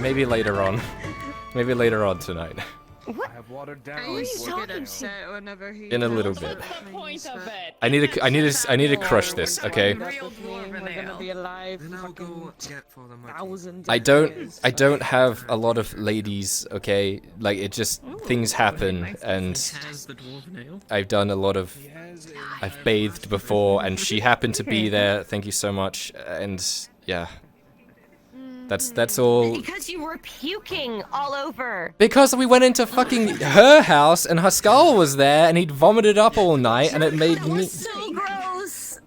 maybe later on. Maybe later on tonight. What? Are you get upset whenever he In a little bit. What's the point of it? I need to crush this, okay? We're gonna be alive for thousands. I don't have a lot of ladies, okay? Like it just things happen, and I've done a lot of. I've bathed before, and she happened to be there. Thank you so much, and yeah. That's all. Because you were puking all over. Because we went into fucking her house and her skull was there and he'd vomited up all night and it made me. So gross.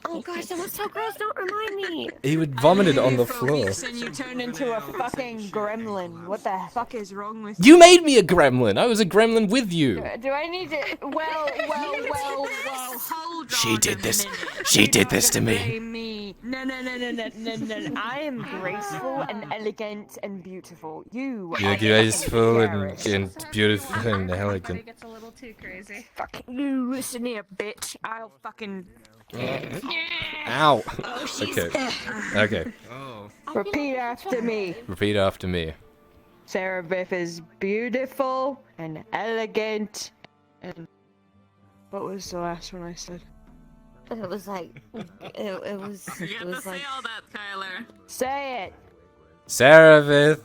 Oh gosh, that was so gross. Don't remind me. He would vomited on the floor. And you turn into a fucking gremlin. What the fuck is wrong with You made me a gremlin. I was a gremlin with you. Do I need to? Well. Hold on. She did this. She did this to me. Blame me. No. I am graceful and elegant and beautiful. You're graceful and beautiful and elegant. Gets a little too crazy. Fuck you, listen here, bitch. I'll fucking. Ow. Okay. Repeat after me. Repeat after me. Sarah Biff is beautiful and elegant and. What was the last one I said? It was like, it was like. Say all that, Kyler. Say it. Saravith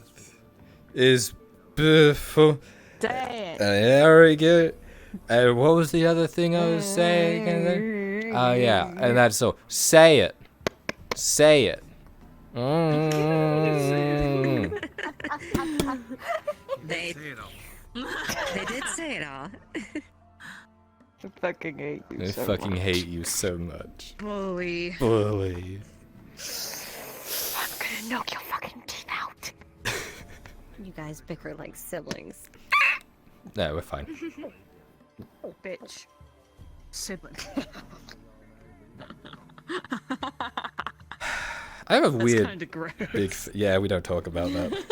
is beautiful. Say it. Very good. And what was the other thing I was saying? Oh yeah, and that's all. Say it. Say it. They did say it all. I fucking hate you I so fucking much. hate you so much. Bully. Bully. I'm gonna knock your fucking teeth out. You guys bicker like siblings. No, we're fine. Bitch. Sibling. I have a That's weird kinda gross. big. Yeah, we don't talk about that.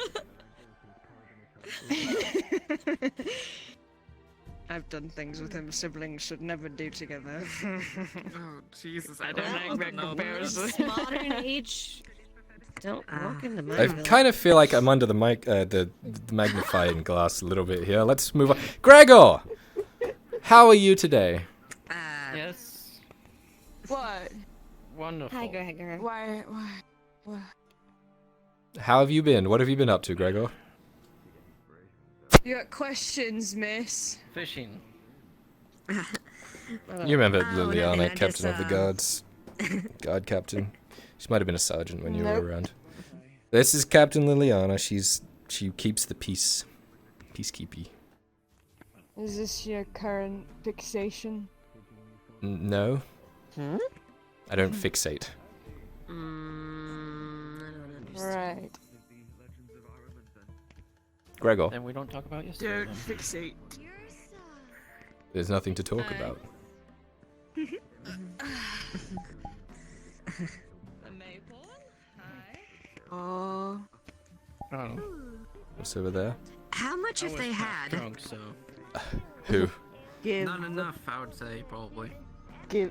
I've done things with him siblings should never do together. Oh, Jesus. I don't like that comparison. Modern age. Don't walk into my I village. kind of feel like I'm under the mic, the magnifying glass a little bit here. Let's move on. Gregor, how are you today? Yes. What? Wonderful. Hi, Gregor. Why? How have you been? What have you been up to, Gregor? You got questions, miss? Fishing. You remember Oh, Liliana, nothing, I captain just, of the guards, guard captain. She might have been a sergeant when you Nope. were around. This is Captain Liliana. She keeps the peace, peacekeepy. Is this your current fixation? No. I don't fixate. I don't understand. Right. Gregor, Then we don't talk about yesterday. Don't then. fixate. there's nothing to talk about. Oh. Oh. What's over there? How much have they had? Drunk, so. Who? Give. Not enough, I would say, probably. Give.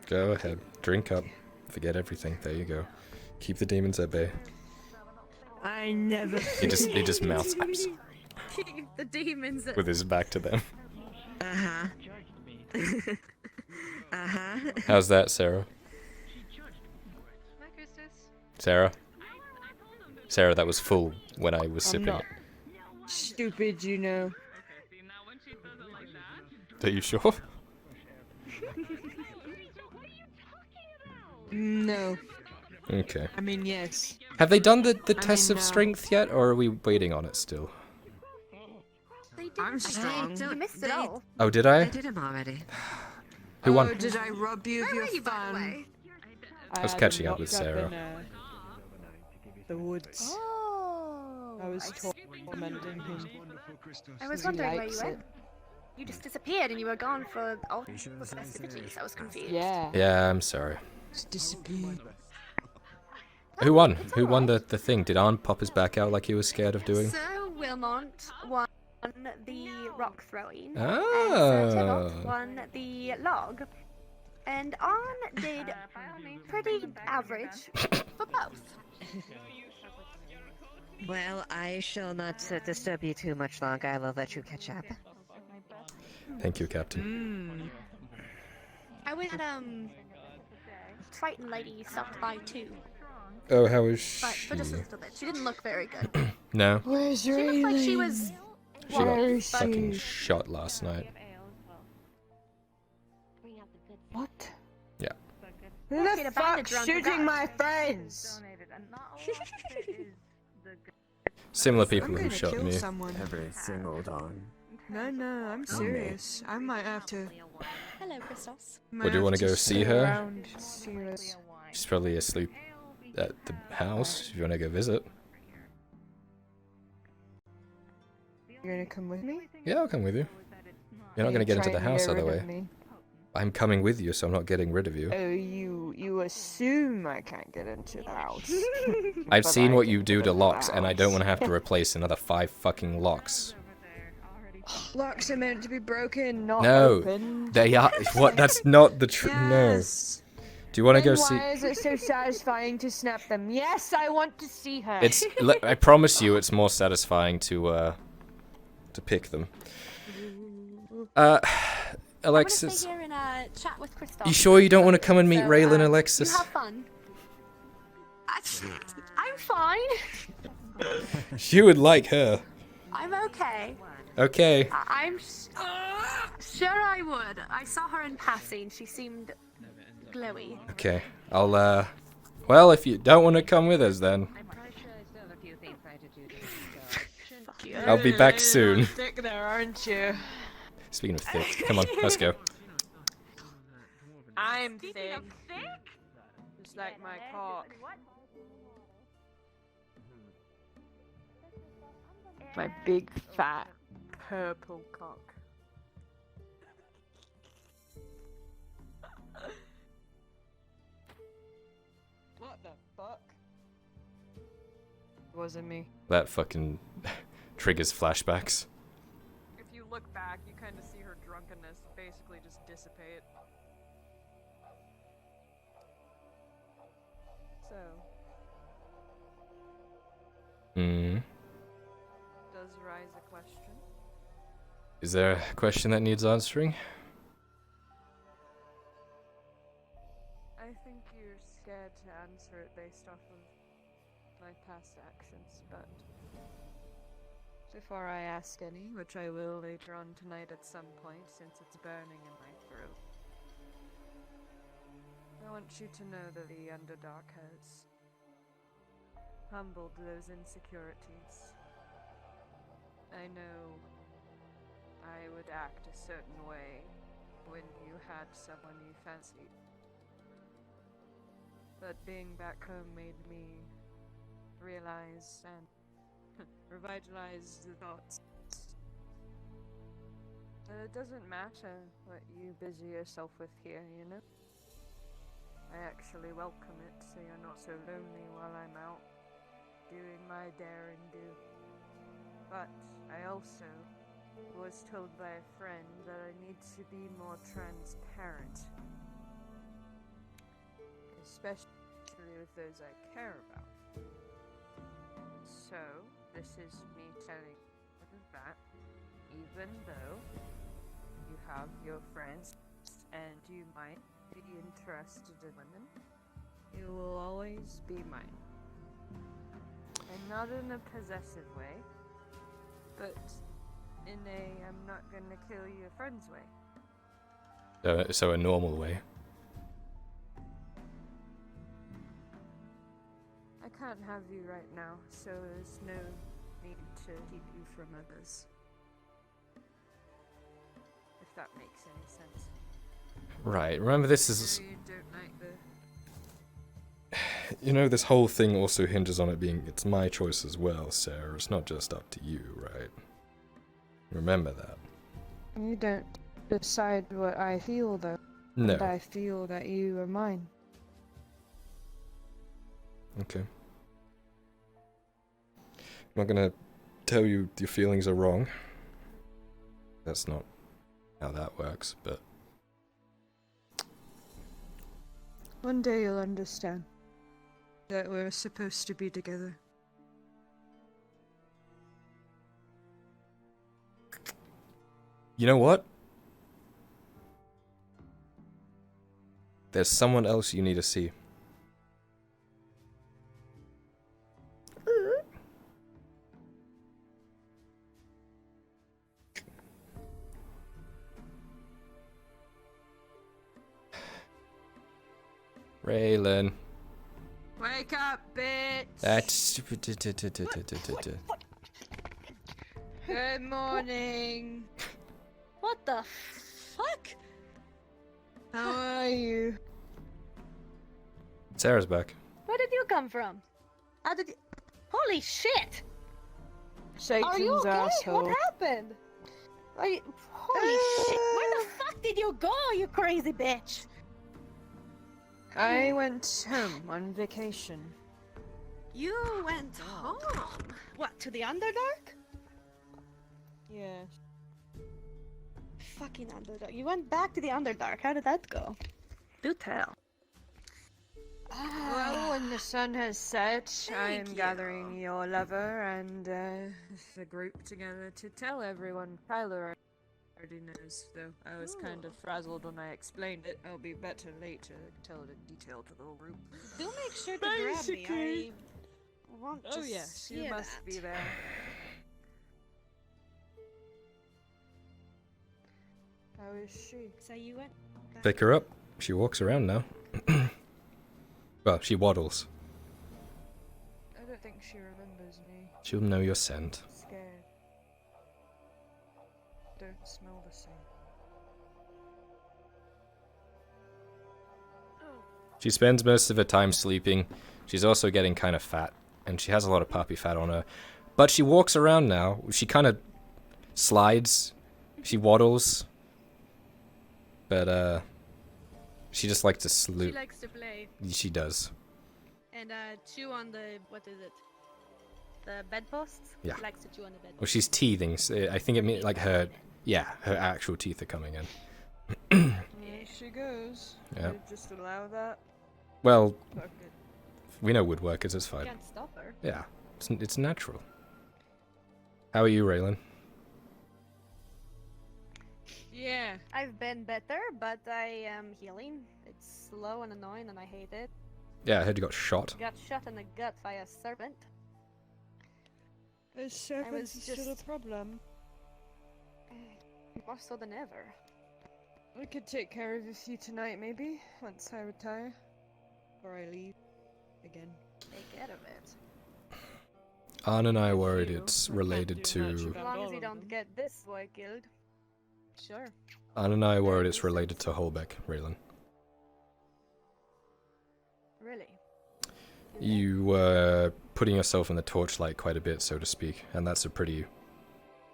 Go ahead. Drink up. Forget everything. There you go. Keep the demons at bay. I never. He just mouths, I'm sorry, Keep the demons. with his back to them. Uh-huh. Uh-huh. How's that, Sarah? Sarah? Sarah, that was full when I was sipping not. it. Stupid, you know. Are you sure? No. Okay. I mean, yes. Have they done the tests mean, of strength yet, or are we waiting on it still? I'm strong. You missed it all. Oh, did They I? did them already. Who Oh, won? did I rob you of your fun? I was catching up with locked Sarah. in, the woods. Oh. I was tormenting him. I was He wondering where likes you it. went. You just disappeared and you were gone for all the festivities. I was confused. Yeah. Yeah, I'm sorry. Just disappeared. Who won? Who won the thing? Did Arn pop his back out like he was scared of doing? Sir Wilmont won the rock throwing. And Sir Oh. Tybalt won the log. And Arn did pretty average for both. Well, I shall not disturb you too much longer. I will let you catch up. Thank you, Captain. I wish Triton lady stopped by too, Oh, how is but she? for just a little bit. She didn't look very good. No, Where's She looked like she was. she got Where is fucking she? shot last night. What? Yeah. Who Yeah, she the had a fuck's bandage around her shooting gut. my friends? Similar I'm people who gonna shot kill me. someone. Every single time. No, I'm serious. I might have to. Hello, Christos. Would you want to go see her? Around, see this. She's probably asleep at the house. If you want to go visit. You're gonna come with me? Yeah, I'll come with you. You're not gonna get into the house other way. I'm coming with you, so I'm not getting rid of you. Oh, you assume I can't get into the house. I've But seen I what can you get do to into the locks, and I don't house. want to have to replace another 5 fucking locks. Locks are meant to be broken, not No, opened. they are. What? That's not the truth. Yes. No. Do you want to Then go see? why is it so satisfying to snap them? Yes, I want to see her. It's. I promise you, it's more satisfying to pick them. Alexis, I'm gonna stay here and chat with Christos. you sure you don't want to come and meet So, Raylan, you Alexis? have fun. I'm fine. You would like her. I'm okay. Okay. I'm sure I would. I saw her in passing. She seemed glowy. Okay. I'll. Well, if you don't want to come with us, then Fuck you. I'll be back soon. Thick there, aren't you? Speaking of thick, come on, let's go. I'm thick. Just like my cock. My big fat purple cock. What the fuck? It wasn't me. That fucking triggers flashbacks. If you look back, you kind of see her drunkenness basically just dissipate. So, Hmm. does rise a question? Is there a question that needs answering? I think you're scared to answer it based off of my past actions, but before I ask any, which I will later on tonight at some point since it's burning in my throat, I want you to know that the Underdark has humbled those insecurities. I know I would act a certain way when you had someone you fancied. But being back home made me realize and revitalize the thoughts that it doesn't matter what you busy yourself with here, you know? I actually welcome it so you're not so lonely while I'm out doing my daring do. But I also was told by a friend that I need to be more transparent. Especially with those I care about. So, this is me telling you that even though you have your friends and you might be interested in women, you will always be mine. And not in a possessive way, but in a I'm not gonna kill your friends way. So a normal way. I can't have you right now, so there's no need to keep you from others. If that makes any sense. Right. Remember, this is. So you don't like the You know, this whole thing also hinges on it being it's my choice as well, Sarah. It's not just up to you, right? Remember that. You don't decide what I feel, though. No. And I feel that you are mine. Okay. I'm not gonna tell you your feelings are wrong. That's not how that works, but One day you'll understand that we're supposed to be together. You know what? There's someone else you need to see. Raylan. Wake up, bitch! That's... Good morning. What the fuck? How are you? Sarah's back. Where did you come from? How did you... Holy shit! Satan's Are you okay? asshole. What happened? Are you... Holy shit! Where the fuck did you go, you crazy bitch? I went home on vacation. You went home? What, to the Underdark? Yes. Fucking Underdark. You went back to the Underdark. How did that go? Do tell. Well, when the sun has set, I am Thank you. gathering your lover and the group together to tell everyone. Kyler already knows, though. I was kind of frazzled when I explained it. I'll be better later to tell it in detail to the whole group. Do make sure to grab me. Basically. I want to Oh yes, you see must that. be there. How is she? So you went back. Pick her up. She walks around now. Well, she waddles. I don't think she remembers me. She'll know your scent. Scared. Don't smell the same. She spends most of her time sleeping. She's also getting kind of fat, and she has a lot of puppy fat on her. But she walks around now. She kind of slides. She waddles. But, she just likes to She sleep. likes to play She does. and chew on the what is it? The bedposts. Yeah. She likes to chew on the bed. Well, she's teething. So I think it means, like, her actual teeth are coming in. There she goes. Yeah. You just allow that. Well, Fuck it. we know woodworkers, it's fine. Can't stop her. Yeah, it's natural. How are you, Raylan? Yeah. I've been better, but I am healing. It's slow and annoying, and I hate it. Yeah, I heard you got shot. Got shot in the gut by a serpent. The serpent's was still a just- problem. More so than ever. I could take care of a few tonight, maybe, once I retire. Or I leave. Again. Take care of it. Anne and I are worried You it's can't related do much to... As about long all as you of don't them. get this boy killed. Sure. Anne and I are worried it's related to Holbeck, Raylan. Really. You were putting yourself in the torchlight quite a bit, so to speak, and that's a pretty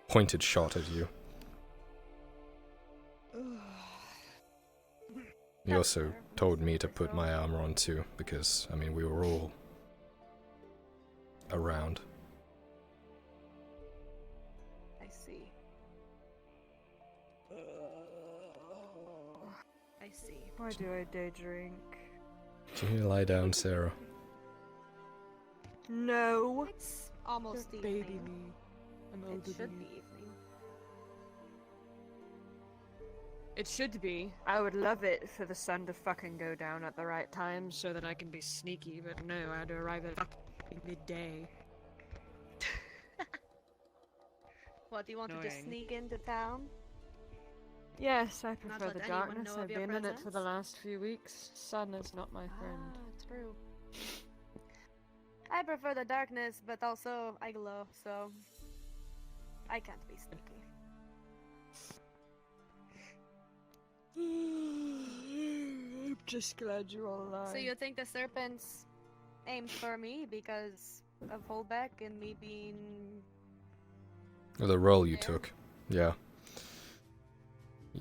pointed shot at you. You That's also fair. told me to put my armor on too, because, I mean, we were all around. I see. I see. Why do I day drink? Can you lie down, Sarah? No. It's almost Don't evening. baby me. I'm It older should than be you. evening. It should be. I would love it for the sun to fucking go down at the right time so that I can be sneaky, but no, I had to arrive at fucking midday. What, do you want to just Annoying. sneak into town? Yes, I Not prefer let the anyone darkness. know of I've your been in it for the presence? last few weeks. Sun is not my friend. Ah, true. I prefer the darkness, but also I glow, so I can't be sneaky. I'm just glad you're all alive. So you think the serpents aimed for me because of Holbeck and me being... Or the role you Yeah. took. Yeah.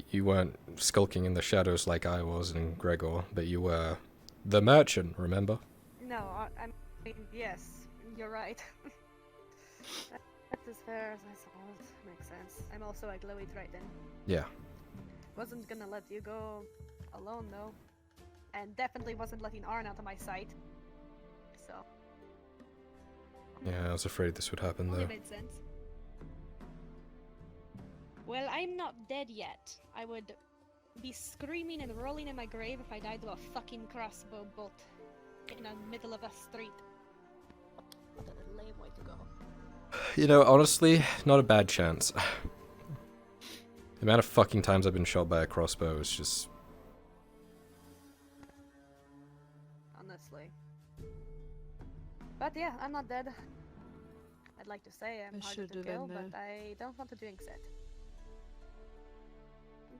You weren't skulking in the shadows like I was and Gregor, but you were the merchant, remember? No, I mean, yes, you're right. That's as fair as I suppose. Makes sense. I'm also a glowy Triton. Yeah. Wasn't gonna let you go alone though. And definitely wasn't letting Arn out of my sight. So, Yeah, I was afraid this would happen only though. made sense. Well, I'm not dead yet. I would be screaming and rolling in my grave if I died to a fucking crossbow bolt in the middle of a street. What a lame way to go. You know, honestly, not a bad chance. The amount of fucking times I've been shot by a crossbow is just... Honestly. But yeah, I'm not dead. I'd like to say I'm I harder should to have kill, been but there. I don't want to jinx it.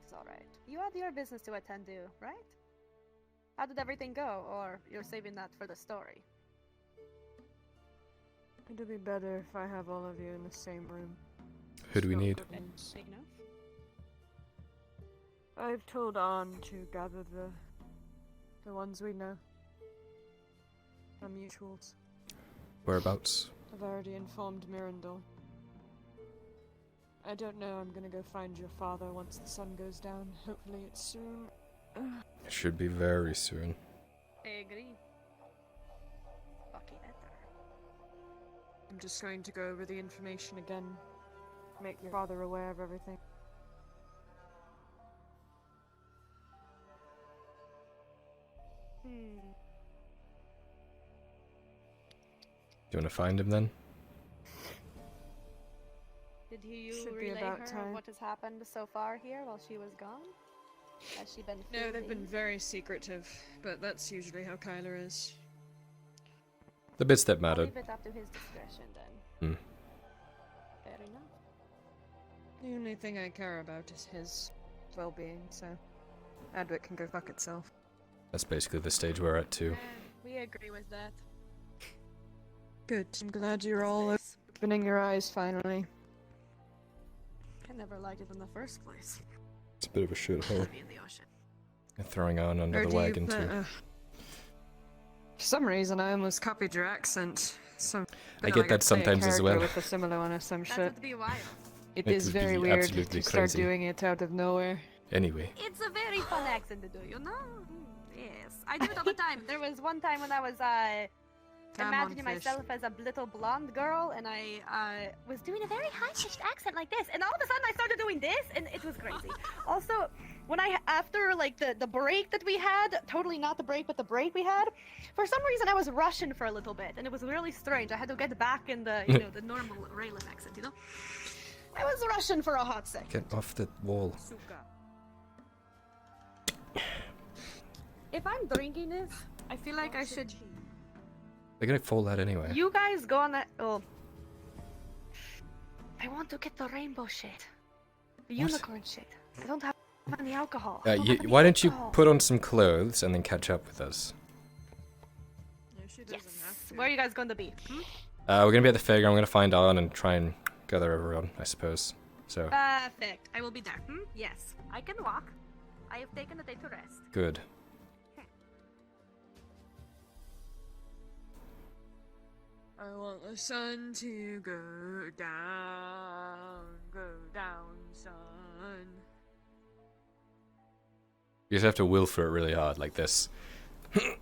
It's alright. You had your business to attend to, right? How did everything go? Or you're saving that for the story? It'll be better if I have all of you in the same room. Who do we It's not need? good news. Big enough? I've told Arn to gather the ones we know. Our mutuals. Whereabouts? I've already informed Mirandol. I don't know, I'm gonna go find your father once the sun goes down. Hopefully it's soon. It should be very soon. I agree. Fucking better. I'm just going to go over the information again. Make your father aware of everything. Do you want to find him then? Did you Should be relay about her time. what has happened so far here while she was gone? Has she been No, they've filled been in? very secretive, but that's usually how Kyler is. The bits that I'll mattered. leave it up to his discretion then. Hmm. Fair enough. The only thing I care about is his well-being, so Adwick can go fuck itself. That's basically the stage we're at too. We agree with that. Good. I'm glad you're all opening your eyes finally. I never liked it in the first place. It's a bit of a shithole. Be in the ocean. Throwing on under Or the do you wagon pla- too. For some reason, I almost copied your accent. I get that sometimes as well. With a similar one or some That shit. would be wild. It It is would very be weird absolutely to start crazy. doing it out of nowhere. Anyway. It's a very fun accent to do, you know? Yes. I do it all the time. There was one time when I was imagining myself as a little blonde girl, and I was doing a very high-pitched accent like this, and all of a sudden I started doing this, and it was crazy. Also, when after like the break that we had, totally not the break, but the break we had, for some reason I was Russian for a little bit, and it was really strange. I had to get back in the the normal Raylan accent, you know. I was Russian for a hot second. Get off the wall. If I'm drinking this, I feel like I should. They're gonna fall out anyway. You guys go on that. Oh. I want to get the rainbow shit. The unicorn shit. I don't have any alcohol. I don't have any Why don't you alcohol. put on some clothes and then catch up with us? No, she doesn't Yes. have to. Where are you guys going to be? We're gonna be at the fair. I'm gonna find Arn and try and gather everyone, I suppose. So, Perfect. I will be there. Yes. I can walk. I have taken a day to rest. good. I want the sun to go down, sun. You just have to will for it really hard, like this. With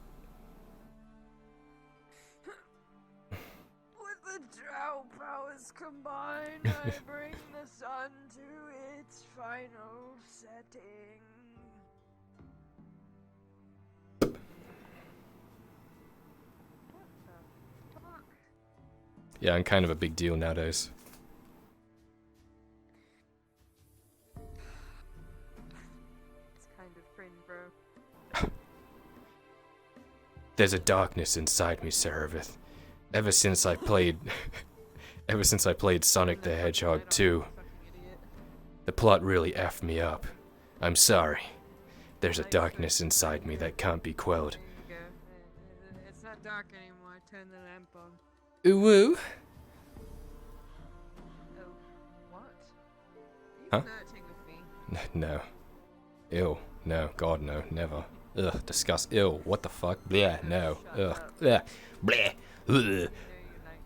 the Drow powers combined, I bring the sun to its final setting. Yeah, I'm kind of a big deal nowadays. It's kind of frin, bro. There's a darkness inside me, Serevith. Ever since I played... ever since I played Sonic the Hedgehog 2, the plot really effed me up. I'm sorry. There's a darkness inside me that can't be quelled. There you go. It's not dark anymore. Turn the lamp on. Ooh woo. Oh, what? Huh? Are you flirting with me? No. Ew. No. God, no. Never. Ugh. Disgust. Ew. What the fuck? Bleh. No. Shut Ugh. up. Bleh. Bleh. Ugh. No, you like.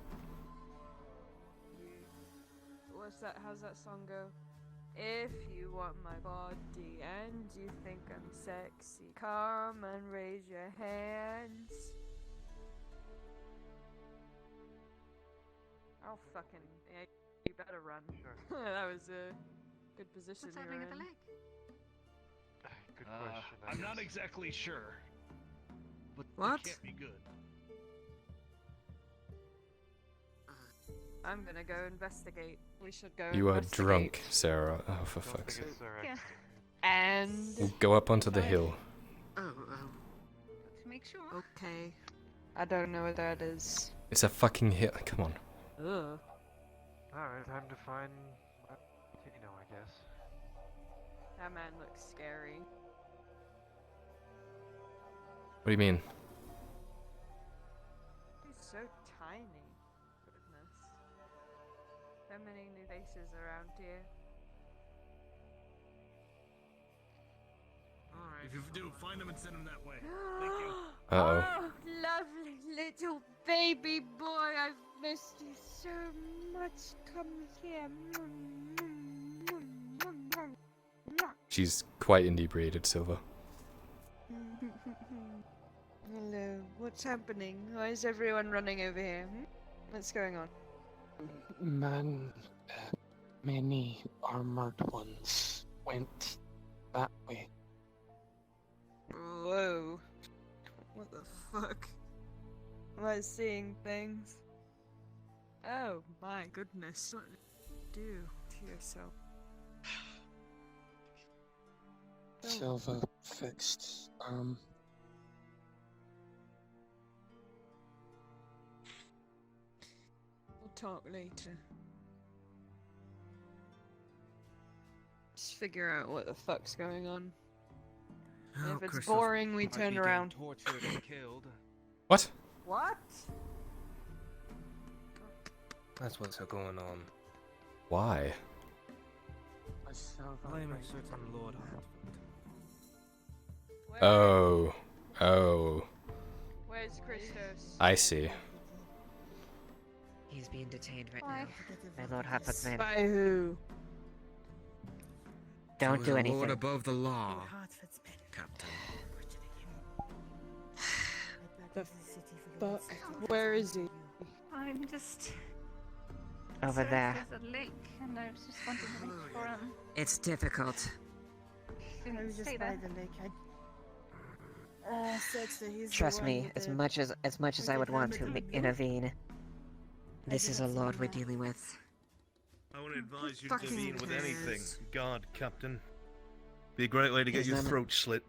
What's that? How's that song go? If you want my body and you think I'm sexy, come and raise your hands. Oh fucking! Yeah, you better run. That was Good position What's you're happening at the in. lake? Good question. I I'm not guess. exactly sure. But What? it can't be good. I'm gonna go investigate. We should go You are investigate. drunk, Sarah. Oh, for Don't fuck's think sake. it's their Yeah. And Go up onto the hill. Oh, To make sure. okay. I don't know what that is. It's a fucking hill. Come on. Ugh. Alright, time to find Tino, I guess. That man looks scary. What do you mean? He's so tiny. Goodness. So many new faces around here. alright. If you do, find him and send him that way. Thank you. Uh-oh. Oh, lovely little baby boy. I've missed you so much. Come here. She's quite inebriated, Silver. Hello. What's happening? Why is everyone running over here? What's going on? Many armored ones went that way. Whoa. What the fuck? Am I seeing things? Oh my goodness. What did you do to yourself? Silva fixed. We'll talk later. Just figure out what the fuck's going on. And Oh, if it's Christoph. boring, we turn around. Tortured and killed. What? What? That's what's going on. Why? Blame a certain Lord Where- Oh. Oh. Where's Christos? I see. He's being detained right Why? now. My Lord Hartford's men. By who? Don't do anything. Lord above the law, Captain. The fuck? Where is he? I'm just. Over there. There's a lake, and I was just wanting to look for him. It's difficult. Stay there. Trust me, as much as I would want to intervene, this is a lord we're dealing with. I want to advise you Fucking to intervene with anything. cares? God, Captain. Be a great way to get Is your that- throat slit.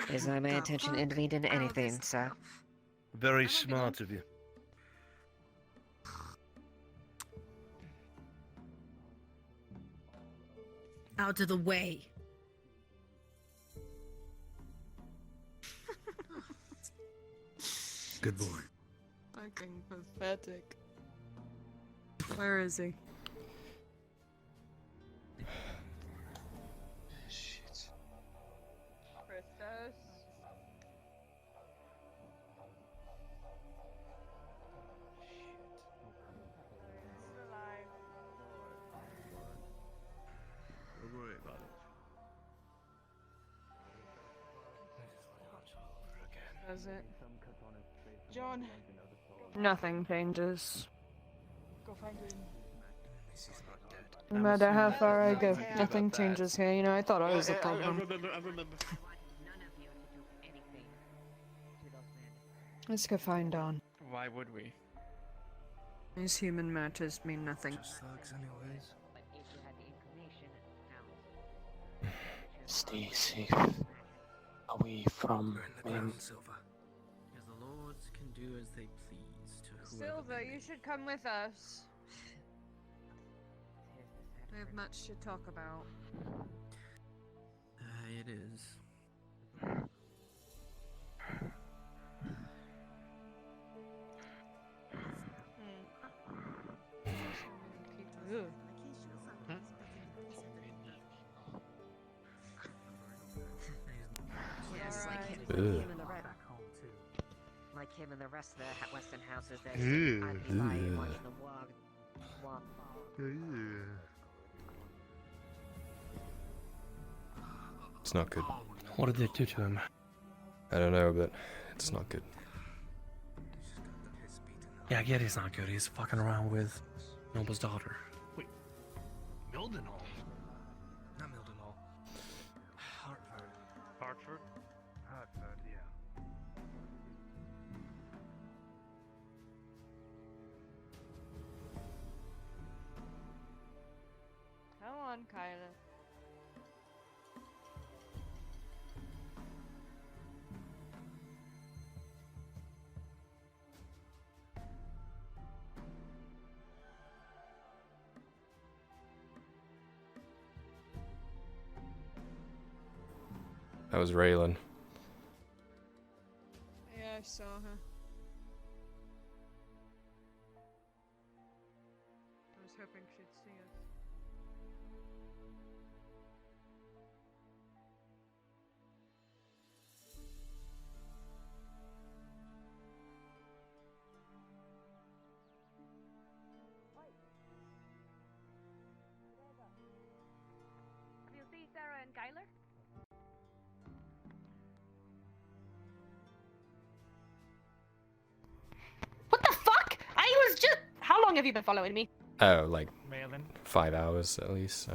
It is not my intention to intervene in anything, so Very smart of you. Out of the way. Good boy. Fucking pathetic. Where is he? Shit. Christos? He's alive. Don't worry about it. Does it? John. Nothing changes. Go find him. No matter how far I go, nothing changes here. You know, I thought I was the problem. I remember. Let's go find Don. Why would we? These human matters mean nothing. Just thugs anyways. Stay safe. Away from Burn the men. ground, Silver. As the lords can do as they please to whoever Silver, they you wish. should come with us. We have much to talk about. It is. Ugh. Yes, like him, Ugh. like him and the rest of the Western houses. I'd Ugh. be by Ugh. watching them walk. It's not good. What did they do to him? I don't know, but it's not good. Yeah, I get he's not good. He's fucking around with Noble's daughter. Mildenhall. Not Mildenhall. Hartford. Hartford? Hartford, yeah. Come on, Kyler. That was Raylan. Yeah, I saw her. I was hoping she'd see us. Have you seen Sarah and Kyler? What the fuck? I was just. How long have you been following me? Oh, like Malin. 5 hours at least.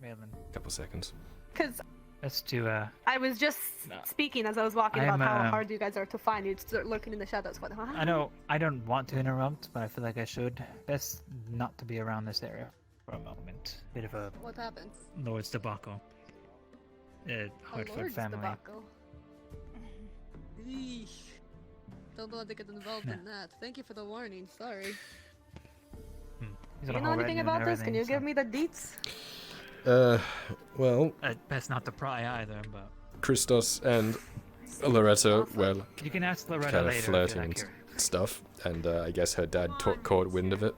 Malin. Couple seconds. Because Let's do I was just No. speaking as I was walking about I'm, how hard you guys are to find. You'd start lurking in the shadows. What? I know I don't want to interrupt, but I feel like I should. Best not to be around this area for a moment. Bit of a What happened? Lord's debacle. Hartford Lord's family. debacle. Eesh. Don't want to get involved in that. Thank you for the warning. Sorry. He's Do got a you know whole anything retinue and about this? Can you everything, give me the deets? Well, best not to pry either, but Christos and Loretta, well, you can ask Loretta kind of later if you're flirting not and curious. stuff, and I guess her dad caught wind of it.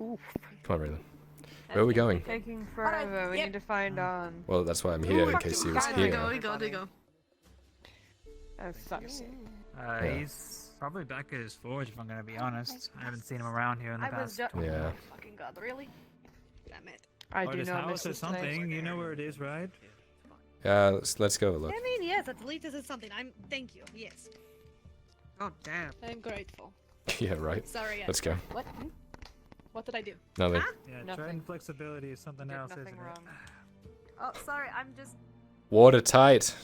Oof. Come on, Raylan. Where are we going? Taking forever. We need to find on. Well, that's why I'm here, in case he was There here. we go. Oh, fuck's sake. Yeah. He's probably back at his forge, if I'm gonna be honest. I haven't seen him around here in the I was past. just. Yeah. Oh, fucking god, really? Damn it. I Or do his not miss house or this place. something. You know where it is, right? Yeah, let's go have a look. I mean, yes, at least this is something. Thank you. Yes. Oh, damn. I'm grateful. Yeah, right. Sorry. Let's go. What? What did I do? Nothing. Yeah, Nothing. trying flexibility is something Did else, nothing isn't wrong. it? Oh, sorry. I'm just. Watertight.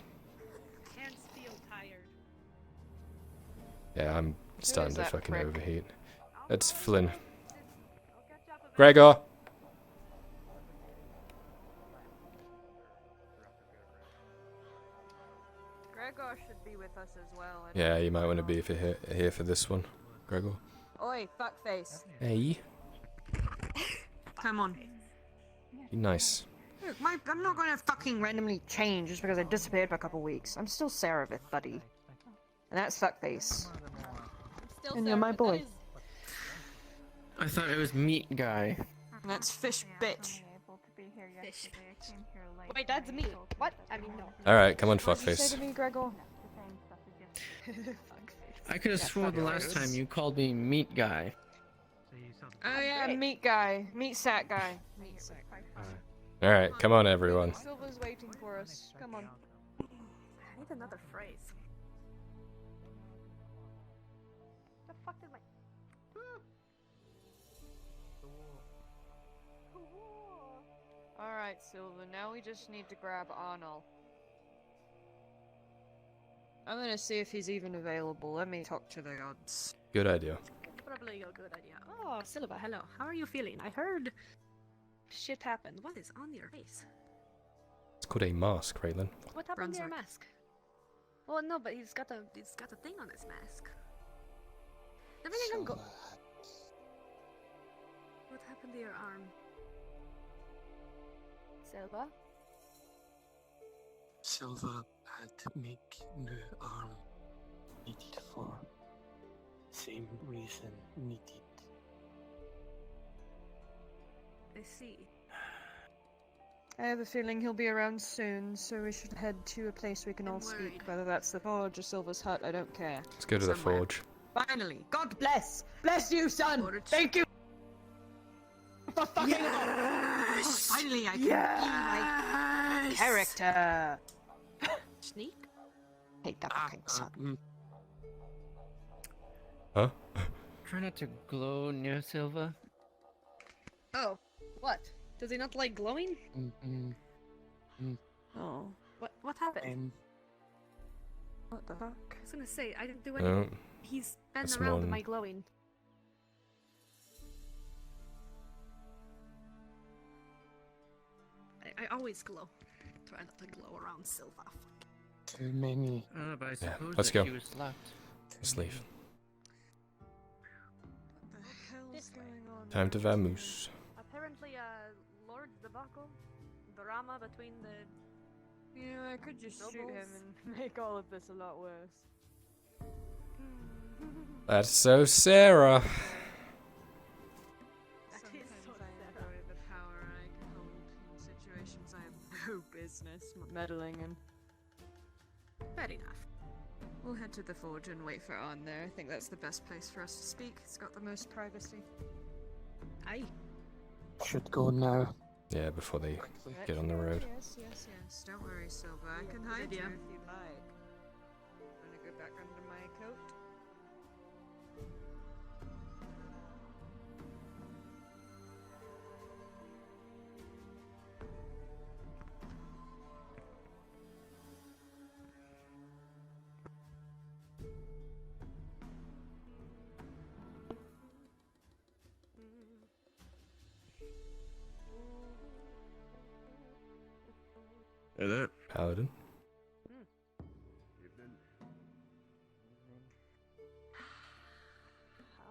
Hands feel tired. Yeah, I'm starting to that fucking prick? overheat. It's Flynn. Gregor! Gregor should be with us as well. I Yeah, don't you might want to know. be here for this one, Gregor. Oi, fuckface. Hey. Come on. Be nice. Look, I'm not gonna fucking randomly change just because I disappeared for a couple weeks. I'm still Saravith, buddy. And that's fuckface. Still And you're my boy. I thought it was meat guy. And that's fish bitch. Fish. Wait, that's me. What? I mean, no. Alright, come on, What did you say fuckface. to me, Gregor? I could have sworn the last time you called me meat guy. Oh yeah, meat guy. Meat sack guy. Meat sack. Alright, come on, everyone. Silva's waiting for us. Come on. I need another phrase. The fuck did my. Alright, Silva, now we just need to grab Arnold. I'm gonna see if he's even available. Let me talk to the gods. Good idea. Probably a good idea. Oh, Silva, hello. How are you feeling? I heard shit happened. What is on your face? It's called a mask, Raylan. What happened to your Brunswick. mask? Well, no, but he's got a thing on his mask. Everything go. What happened to your arm? Silva? Silva had to make new arm needed for same reason needed. I see. I have a feeling he'll be around soon, so we should head to a place we can all I'm speak. worried. Whether that's the forge or Silva's hut, I don't care. Let's go to the Somewhere. forge. Finally! God bless! Bless you, son! Forge. Thank you for fucking Yes! Finally, I can be my character! Sneak? Hate that fucking son. Huh? Try not to glow near Silva. Oh, what? Does he not like glowing? Oh. What happened? What the fuck? I was gonna say, I didn't do Oh, anything. He's been that's around one. my glowing. I always glow. Try not to glow around Silva. Too many. But I Yeah, suppose let's that go. she was left. Let's leave. What the hell's going on? Time to vamoose. Apparently, Lord debacle, drama between the. You know, I could just shoot him Nobles. and make all of this a lot worse. That's so Sarah. Sometimes I enjoy the power I can hold in situations I have no business meddling in. Fair enough. We'll head to the forge and wait for On there. I think that's the best place for us to speak. It's got the most privacy. Aye. Should go now. Yeah, before they get on the road. Yes, yes, yes. Don't worry, Silva. I can hide you idea. if you like. I'm gonna go back under my coat. Hey there. Paladin.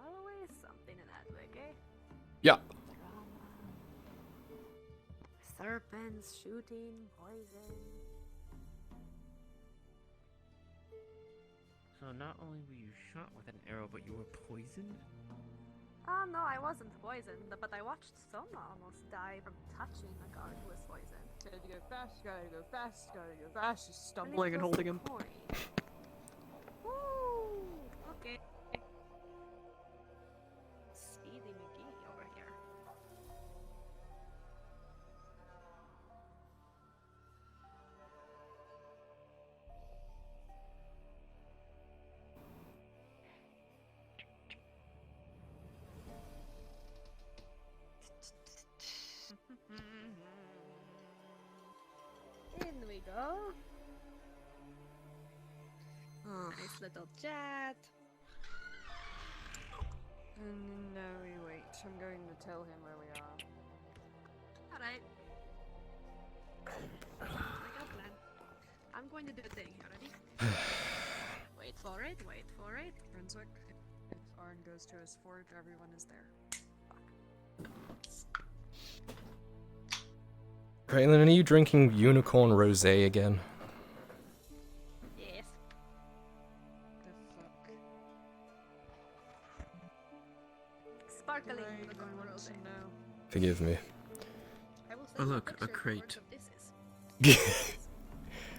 Always something in that wig, eh? Yeah. Serpents, shooting, poison. So not only were you shot with an arrow, but you were poisoned? Oh no, I wasn't poisoned, but I watched Soma almost die from touching a guard who was poisoned. Gotta go fast, gotta go fast, gotta go fast. Just And it stumbling and was holding him. Cory. Woo! Okay. Speedy McGee over here. In we go. Oh. Nice little chat. And now we wait. I'm going to tell him where we are. Alright. Like a plan. I'm going to do a thing here, ready? Wait for it, wait for it. Brunswick, if Arn goes to his forge, everyone is there. Caitlin, are you drinking unicorn rosé again? Yes. The fuck? Sparkling Do I unicorn even want rose. to know? Forgive me. I will Oh, send you look, a picture crate. of this is.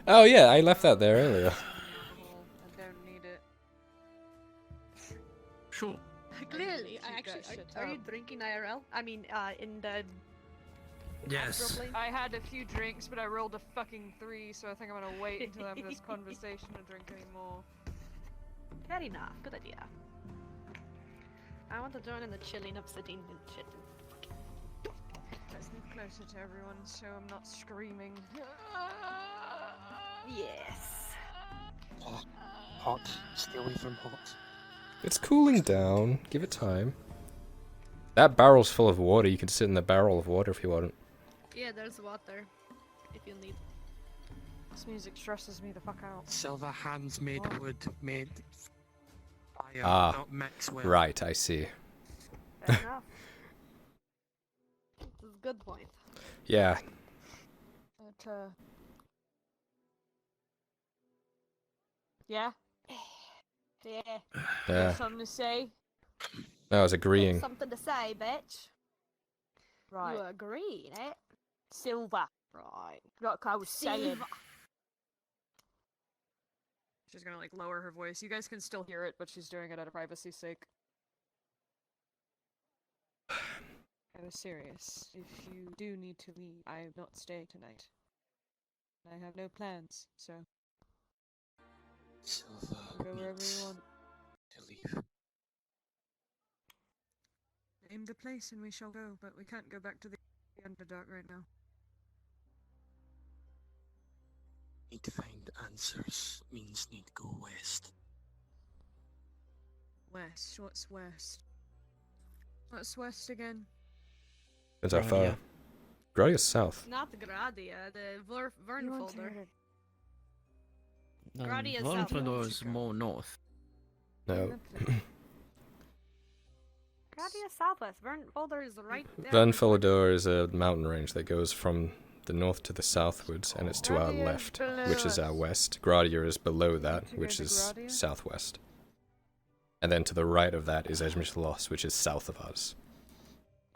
Oh yeah, I left that there earlier. I don't need it. Sure. Clearly, I Keep that actually. shit Are you up. drinking IRL? I mean, in the. Yes. astral plane? I had a few drinks, but I rolled a fucking 3, so I think I'm gonna wait until I have this conversation to drink any more. Fair enough. Good idea. I want to join in the chilling, upsetting and shit. Let's move closer to everyone so I'm not screaming. Yes. Hot. Stay away from hot. It's cooling down. Give it time. That barrel's full of water. You can sit in the barrel of water if you want. Yeah, there's water. If you need. This music stresses me the fuck out. Silver hands made wood, made fire, Ah, not Maxwell. Right, I see. Fair enough. This is a good point. Yeah. But, yeah? Yeah. Yeah. Something to say? No, I was agreeing. Something to say, bitch. Right. You agreeing, eh? Silver. Right. Like I was saying. Silver. She's gonna like lower her voice. You guys can still hear it, but she's doing it out of privacy's sake. I was serious. If you do need to leave, I will not stay tonight. I have no plans, so Silver go wherever needs you want. to leave. Name the place and we shall go, but we can't go back to the Underdark right now. Need to find answers means need to go west. West? What's west? What's west again? Depends how far. Gradia's south. Not the Gradia, the Vern folder. Um, Gradia is Vernfolder south. is more north. No. Gradia is southwest. Vern folder is right there. Vernfolder is a mountain range that goes from the north to the southwards, and it's to our Gradia left, below which is our us. west. Gradia is below that, To go which to is Gradia? southwest. And then to the right of that is Edgemish Loss, which is south of us.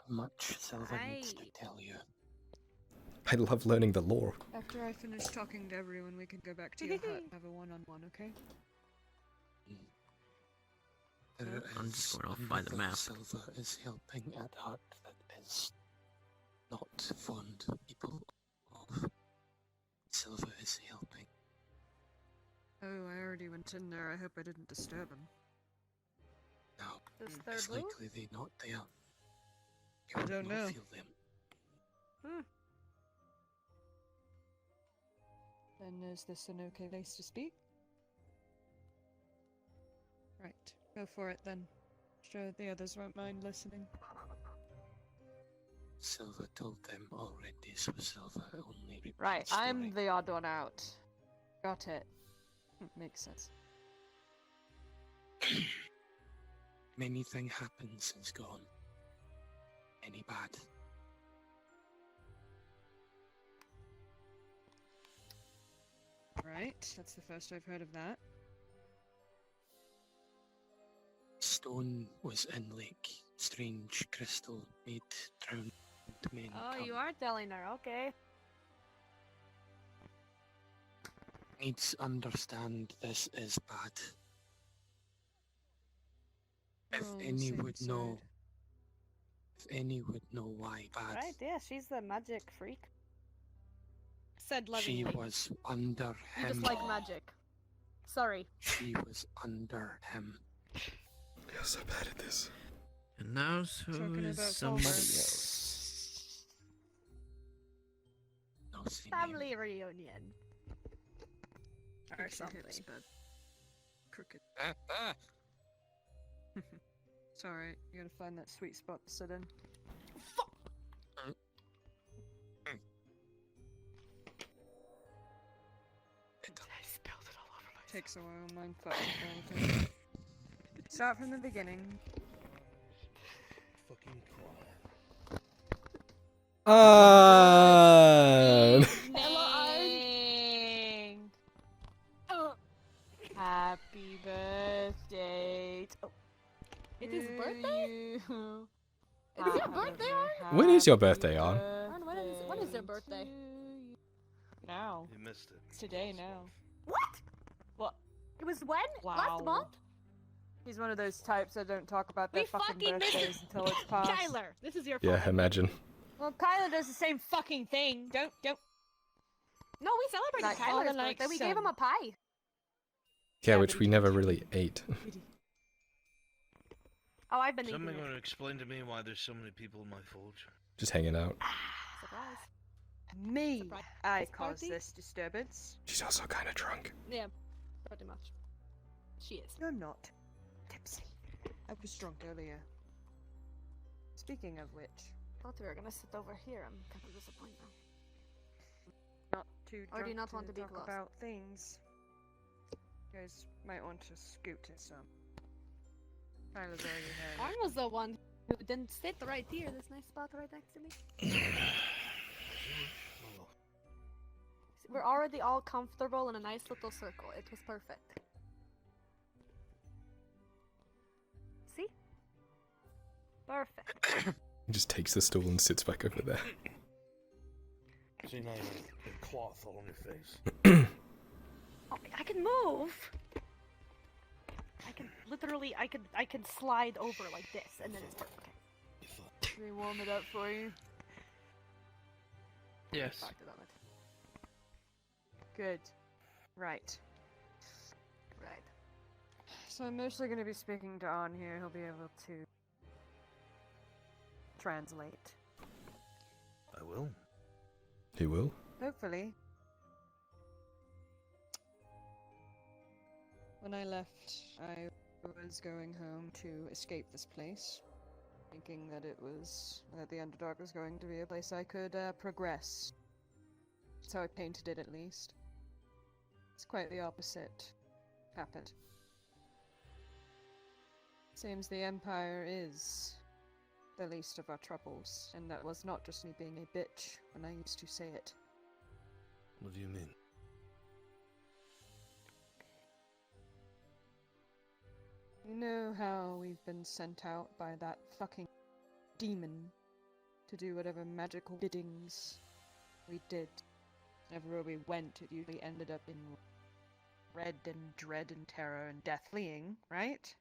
Much Silver needs to tell you. I love learning the lore. After I finish talking to everyone, we can go back to your hut and have a one-on-one, okay? There I'm is just going off by the another map. Silver is helping at heart that is not fond people of. Silver is helping. Oh, I already went in there. I hope I didn't disturb him. Now, Is it's there blue? likely they're not there. You I would don't not know. feel them. Then is this an okay place to speak? Right, go for it then. Sure the others won't mind listening. Silver told them already, so Silver only repeats Right, the I'm story. the odd one out. Got it. Makes sense. Anything happened since gone? Any bad? Right, that's the first I've heard of that. Stone was in lake. Strange crystal made drowned men Oh, come. you are telling her, okay. Needs understand this is bad. If We're all on the any same would know, if any would know why bad, Right, yeah, she's the magic freak. Said she lovingly. was under You him. just like magic. Sorry. She was under him. You're so bad at this. And now so Talking is about somebody Silver. else. No, see, Family reunion. Or Hips, something. but crooked. It's alright, you gotta find that sweet spot to sit in. I spilled it all over myself. Takes a while, mine fucking everything. Start from the beginning. Fucking quiet. Evening. Happy birthday. Oh. It is birthday? It's your birthday, Arn? When is your birthday, Arn? Arn, when is your birthday? Now. You missed it. It's today now. What? What? It was when? Wow. Last month? He's one of those types that don't talk about their We fucking fucking missed birthdays it. until it's past. Kyler, this is your fault. Yeah, imagine. Well, Kyler does the same fucking thing. Don't. No, we celebrated Like all Kyler's the likes birthday. We gave him a pie. Yeah, Yeah, which but we he never didn't. really ate. Oh, I've been eating Somebody it. going to explain to me why there's so many people in my forge? Just hanging out. Surprise. Me. Surprise I caused party? this disturbance. She's also kind of drunk. Yeah, pretty much. She is. You're not. Tipsy. I was drunk earlier. Speaking of which, Thought we were gonna sit over here. I'm kind of disappointed. not too Or do you drunk not want to be talk close? about things. You guys might want to scoot to some. Tyler's already had Arn it. was the one who didn't sit right here. This nice spot right next to me. Well, We're already all comfortable in a nice little circle. It was perfect. See? Perfect. He just takes the stool and sits back over there. see now you have a cloth all on your face. Oh, I can move. I can literally, I can slide over like this, and then it's perfect. Okay. You thought They warm it up for you. Yes. Started on it. Good. Right. Right. So I'm mostly going to be speaking to On here. He'll be able to translate. I will. He will. Hopefully. When I left, I was going home to escape this place, thinking that the Underdark was going to be a place I could progress. That's how I painted it, at least. It's quite the opposite happened. Seems the Empire is the least of our troubles, and that was not just me being a bitch when I used to say it. What do you mean? You know how we've been sent out by that fucking demon to do whatever magical biddings we did. Everywhere we went, it usually ended up in red and dread and terror and death fleeing, right?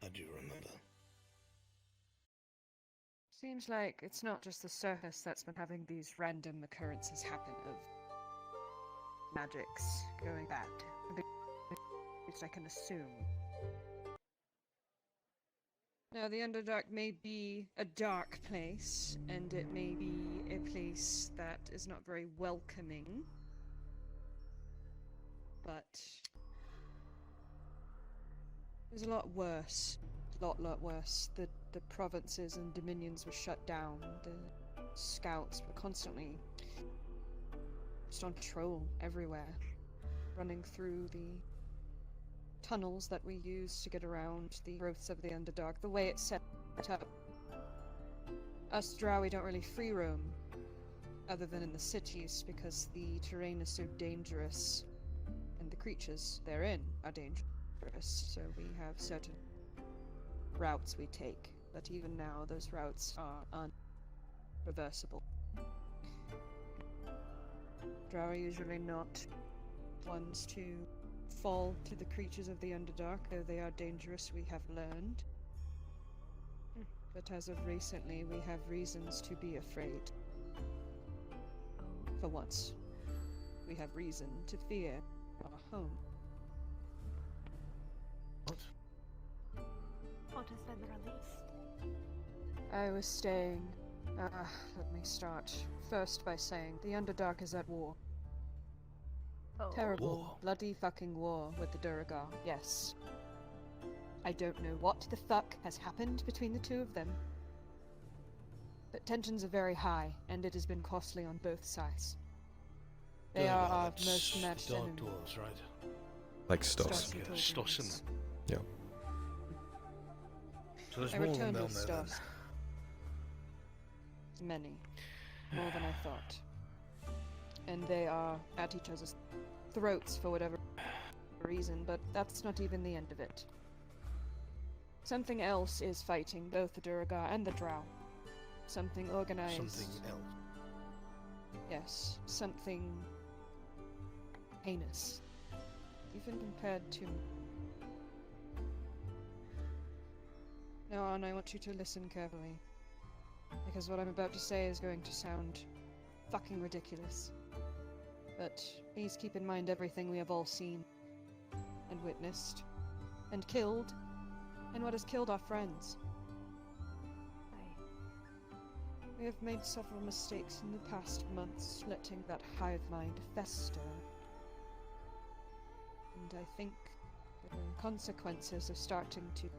I do remember. Seems like it's not just the surface that's been having these random occurrences happen of magics going bad. At least I can assume. Now, the Underdark may be a dark place, and it may be a place that is not very welcoming, but there's a lot worse. A lot worse. The provinces and dominions were shut down. The scouts were constantly just on patrol everywhere, running through the tunnels that we use to get around the growths of the Underdark, the way it's set up. Us Drow, we don't really free roam, other than in the cities, because the terrain is so dangerous, and the creatures therein are dangerous, so we have certain routes we take, but even now those routes are unreversible. Drow are usually not ones to fall to the creatures of the Underdark, though they are dangerous, we have learned. But as of recently, we have reasons to be afraid. For once, we have reason to fear our home. What? What has been released? I was staying... let me start. First by saying, the Underdark is at war. Oh. Terrible, War? bloody fucking war with the Duragar, yes. I don't know what the fuck has happened between the two of them. But tensions are very high, and it has been costly on both sides. They are our most matched Dark enemy. dwarves, right? Like Stoss. Stoss and Yeah, Tolkien's. Stossen. Yeah. So there's I more of them returned down with there then. Stoss. Many. More than I thought. And they are at each other's throats for whatever reason, but that's not even the end of it. Something else is fighting both the Duragar and the Drow. Something organized. Something else. Yes, something heinous. Even compared to... Now on, I want you to listen carefully. Because what I'm about to say is going to sound fucking ridiculous. But please keep in mind everything we have all seen, and witnessed, and killed, and what has killed our friends. We have made several mistakes in the past months, letting that hive mind fester. And I think the consequences are starting to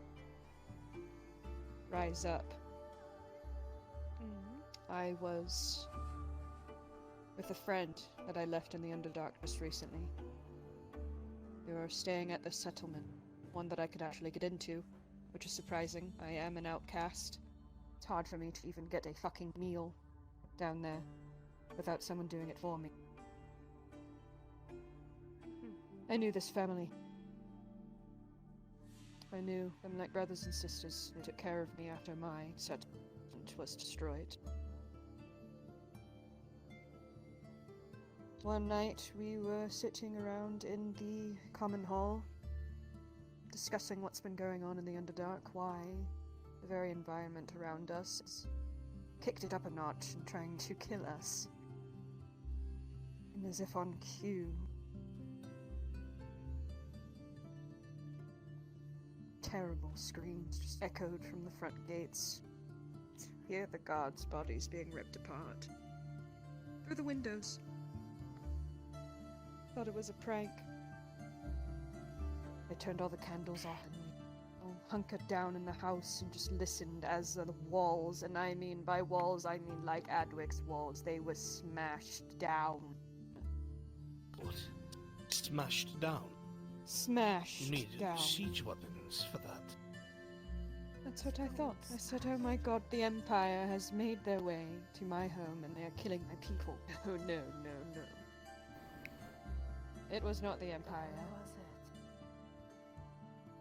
rise up. I was with a friend that I left in the Underdark just recently. We were staying at this settlement, one that I could actually get into, which is surprising. I am an outcast. It's hard for me to even get a fucking meal down there without someone doing it for me. I knew this family. I knew them like brothers and sisters. They took care of me after my settlement was destroyed. One night we were sitting around in the common hall, discussing what's been going on in the Underdark, why the very environment around us has kicked it up a notch and trying to kill us. And as if on cue, terrible screams just echoed from the front gates. hear the guards' bodies being ripped apart. Through the windows. Thought it was a prank. I turned all the candles off and we all hunkered down in the house and just listened as the walls, and I mean by walls, I mean like Adwic's walls, they were smashed down. What? Smashed down? Smashed You need down. siege weapons for that. That's what I thought. I said, oh my god, the Empire has made their way to my home and they are killing my people. Oh no, no, no. It was not the Empire. What was it?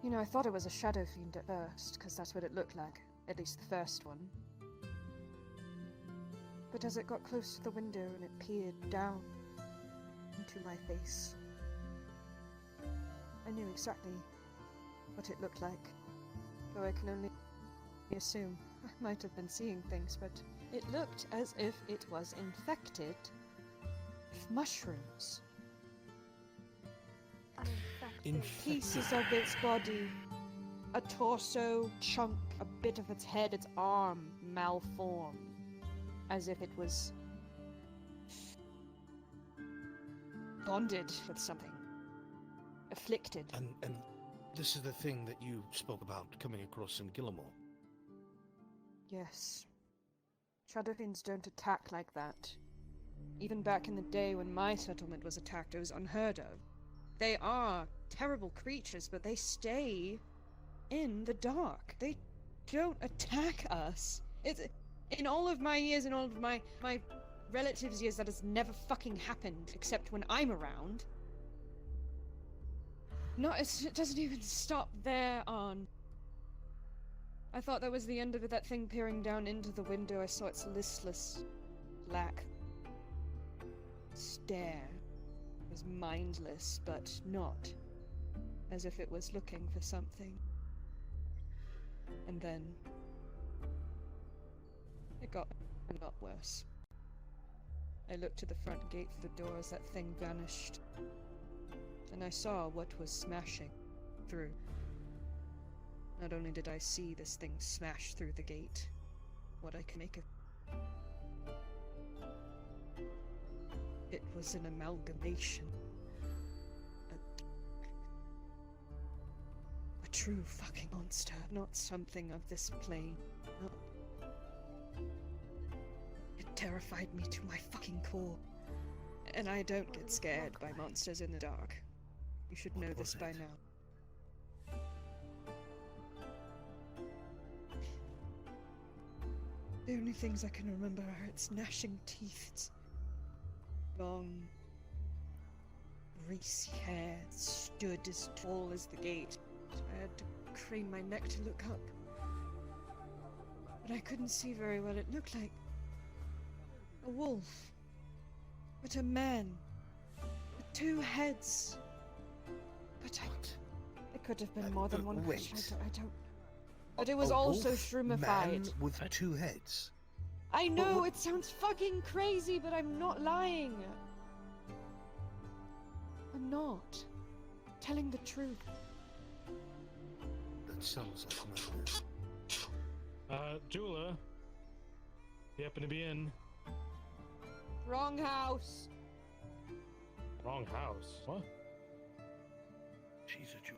You know, I thought it was a shadow fiend at first, because that's what it looked like. At least the first one. But as it got close to the window and it peered down into my face, I knew exactly what it looked like. Though I can only assume. I might have been seeing things, but it looked as if it was infected with mushrooms. Pieces of its body, a torso chunk, a bit of its head, its arm malformed, as if it was bonded with something, afflicted. And this is the thing that you spoke about coming across in Gillimore. Yes. Shadow fiends don't attack like that. Even back in the day when my settlement was attacked, it was unheard of. They are terrible creatures, but they stay in the dark. They don't attack us. It's in all of my years, in all of my relatives' years, that has never fucking happened, except when I'm around. No, it doesn't even stop there on. I thought that was the end of it, that thing peering down into the window. I saw its listless, black stare. It was mindless, but not. As if it was looking for something. And then it got a lot worse. I looked to the front gate for the door as that thing vanished. And I saw what was smashing through. Not only did I see this thing smash through the gate, what I can make of it was an amalgamation. A true fucking monster, not something of this plane. It terrified me to my fucking core. And I don't get scared by monsters in the dark. You should know this by now. The only things I can remember are its gnashing teeth, its long, greasy hair that stood as tall as the gate. I had to crane my neck to look up. But I couldn't see very well. It looked like a wolf. But a man. With 2 heads. But it could have been more than one creature. I don't. But it was also shroomified. Man with 2 heads. I know, it sounds fucking crazy, but I'm not lying. I'm not. Telling the truth. That sounds like madness. Jeweler. You happen to be in? Wrong house. Wrong house? What? She's a Jew.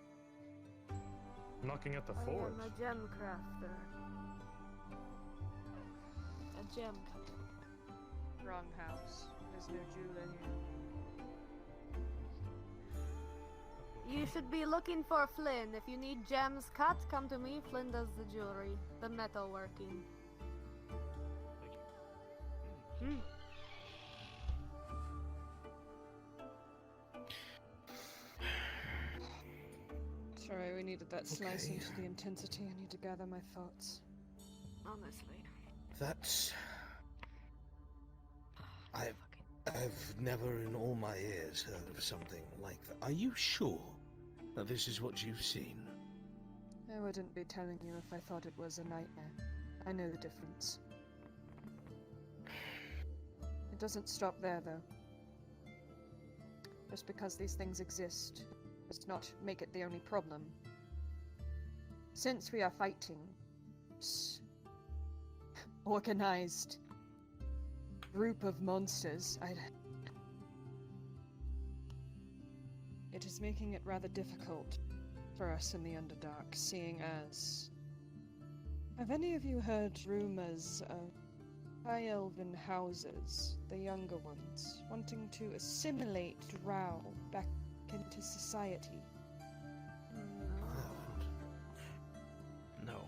Knocking at the I forge. am a gem crafter. A gem cutter. Wrong house. There's no jeweler here. You should be looking for Flynn. If you need gems cut, come to me. Flynn does the jewelry, the metalworking. Sorry, we needed that slice into the intensity. I need to gather my thoughts. Honestly. That's... I've never in all my years heard of something like that. Are you sure that this is what you've seen? I wouldn't be telling you if I thought it was a nightmare. I know the difference. It doesn't stop there, though. Just because these things exist does not make it the only problem. Since we are fighting organized group of monsters. It is making it rather difficult for us in the Underdark, seeing as... Have any of you heard rumors of high elven houses, the younger ones, wanting to assimilate Drow back into society? No.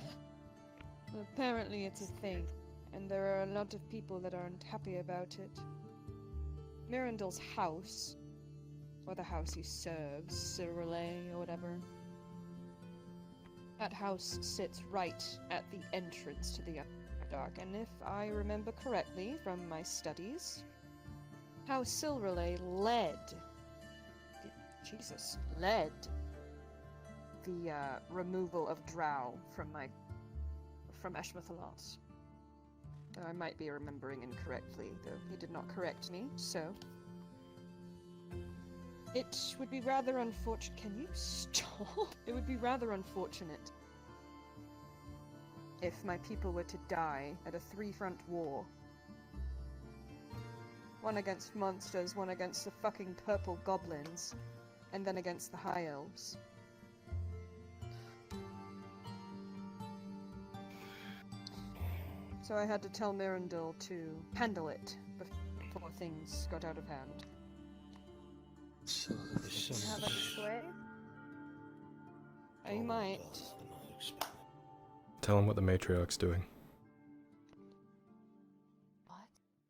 Apparently it's a thing, and there are a lot of people that aren't happy about it. Mirandil's house, or the house he serves, Cyrillay or whatever, that house sits right at the entrance to the Underdark, and if I remember correctly from my studies, House Cyrillay led the removal of Drow from Eshmathalas. I might be remembering incorrectly, though he did not correct me, so... It would be rather unfortunate. Can you stop? It would be rather unfortunate if my people were to die at a three-front war. One against monsters, one against the fucking purple goblins, and then against the high elves. So I had to tell Mirandil to handle it before things got out of hand. So Have a sway? I might. Tell him what the matriarch's doing.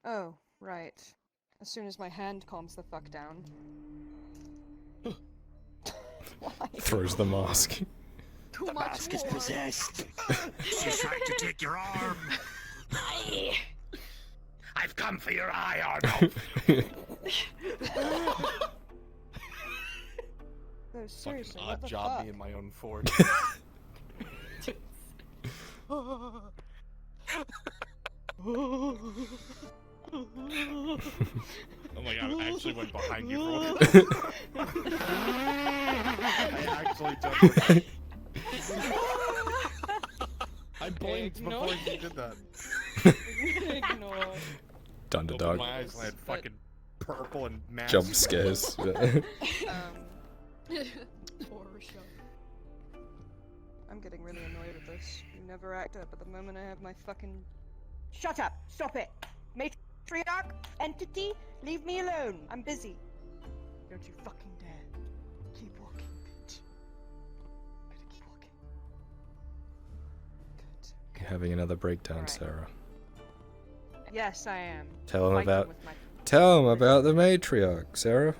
Oh, right. As soon as my hand calms the fuck down. Why? Throws the mask. Too the much mask is war. possessed. She's trying to take your arm. I've come for your eye, Arno. No, seriously, Fucking what odd the job fuck? being my own forge. Oh my god, I actually went behind you for one. I actually jumped behind. I blinked before you did that. Ignore. Dunderdog. My eyes went fucking purple and massive. Jump scares. I'm getting really annoyed with this. You never act up, but the moment I have my fucking... Shut up! Stop it! Matriarch! Entity! Leave me alone! I'm busy! Don't you fucking dare. Keep walking, bitch. Better keep walking. Good. You're having another breakdown, Alright. Sarah. Yes, I am. Tell him Fighting about... with my- Tell him about the matriarch, Sarah.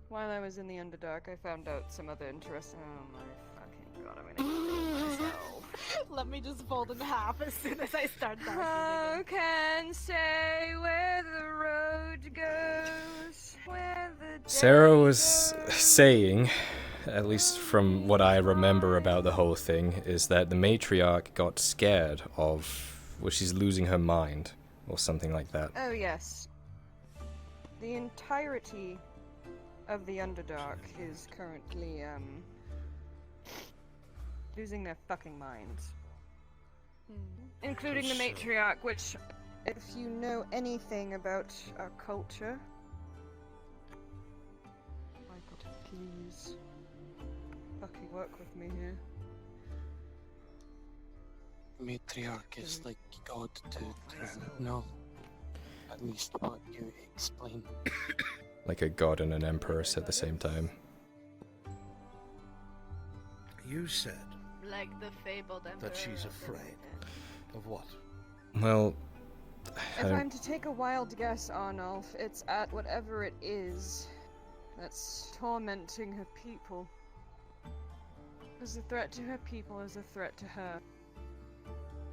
While I was in the Underdark, I found out some other interesting... Oh my fucking god, I'm gonna kill myself. Let me just fold in half as soon as I start Who talking. can say where the road goes? Where the Sarah was saying, at least from what I remember about the whole thing, is that the matriarch got scared of... Well, she's losing her mind, or something like that. Oh yes. The entirety of the Underdark is currently, losing their fucking minds. Including the matriarch, which, if you know anything about our culture... My god, please. Fucking work with me here. Matriarch is like God to Drow. No. At least what you explain. Like a god and an empress at the same time. You said Like the fabled emperor. that she's afraid. Of what? Well, If I'm to take a wild guess, Arnulf, it's at whatever it is that's tormenting her people. As a threat to her people, as a threat to her.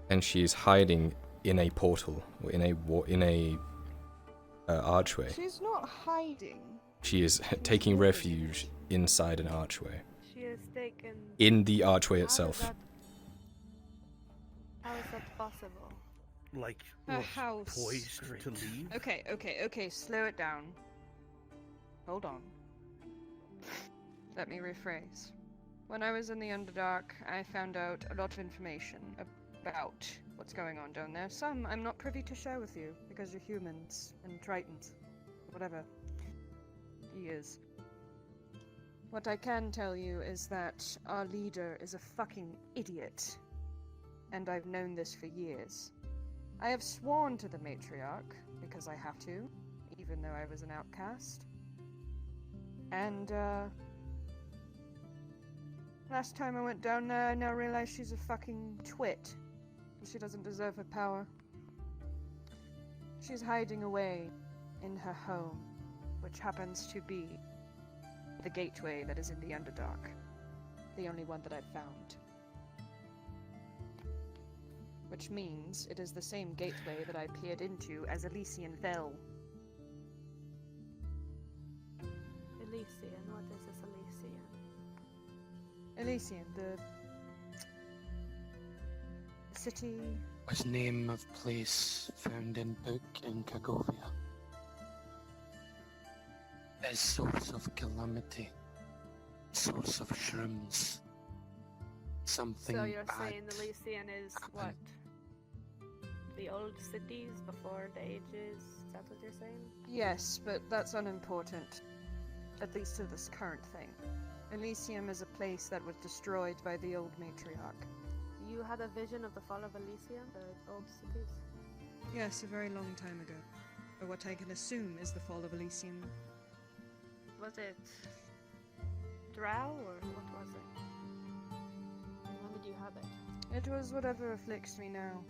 and she's hiding in a portal, or in a archway. She's not hiding. She is taking refuge inside an archway. She has taken... In the archway How itself. How is that possible? Like, Her what, house. poised to leave? Okay, slow it down. Hold on. Let me rephrase. When I was in the Underdark, I found out a lot of information about what's going on down there. Some I'm not privy to share with you, because you're humans and Tritons. Whatever he is. What I can tell you is that our leader is a fucking idiot. And I've known this for years. I have sworn to the matriarch, because I have to, even though I was an outcast. And, last time I went down there, I now realize she's a fucking twit. And she doesn't deserve her power. She's hiding away in her home, which happens to be the gateway that is in the Underdark. The only one that I've found. Which means it is the same gateway that I peered into as Elysian Fell. Elysian, what is this Elysian? Elysian, the city... Was name of place found in book in Kagovia. Is source of calamity. Source of shrooms. Something So you're bad. saying Elysian is what? The old cities before the ages? Is that what you're saying? Yes, but that's unimportant. At least to this current thing. Elysium is a place that was destroyed by the old matriarch. You had a vision of the fall of Elysium, the old cities? Yes, a very long time ago. Or what I can assume is the fall of Elysium. Was it Drow or what was it? When did you have it? It was whatever afflicts me now.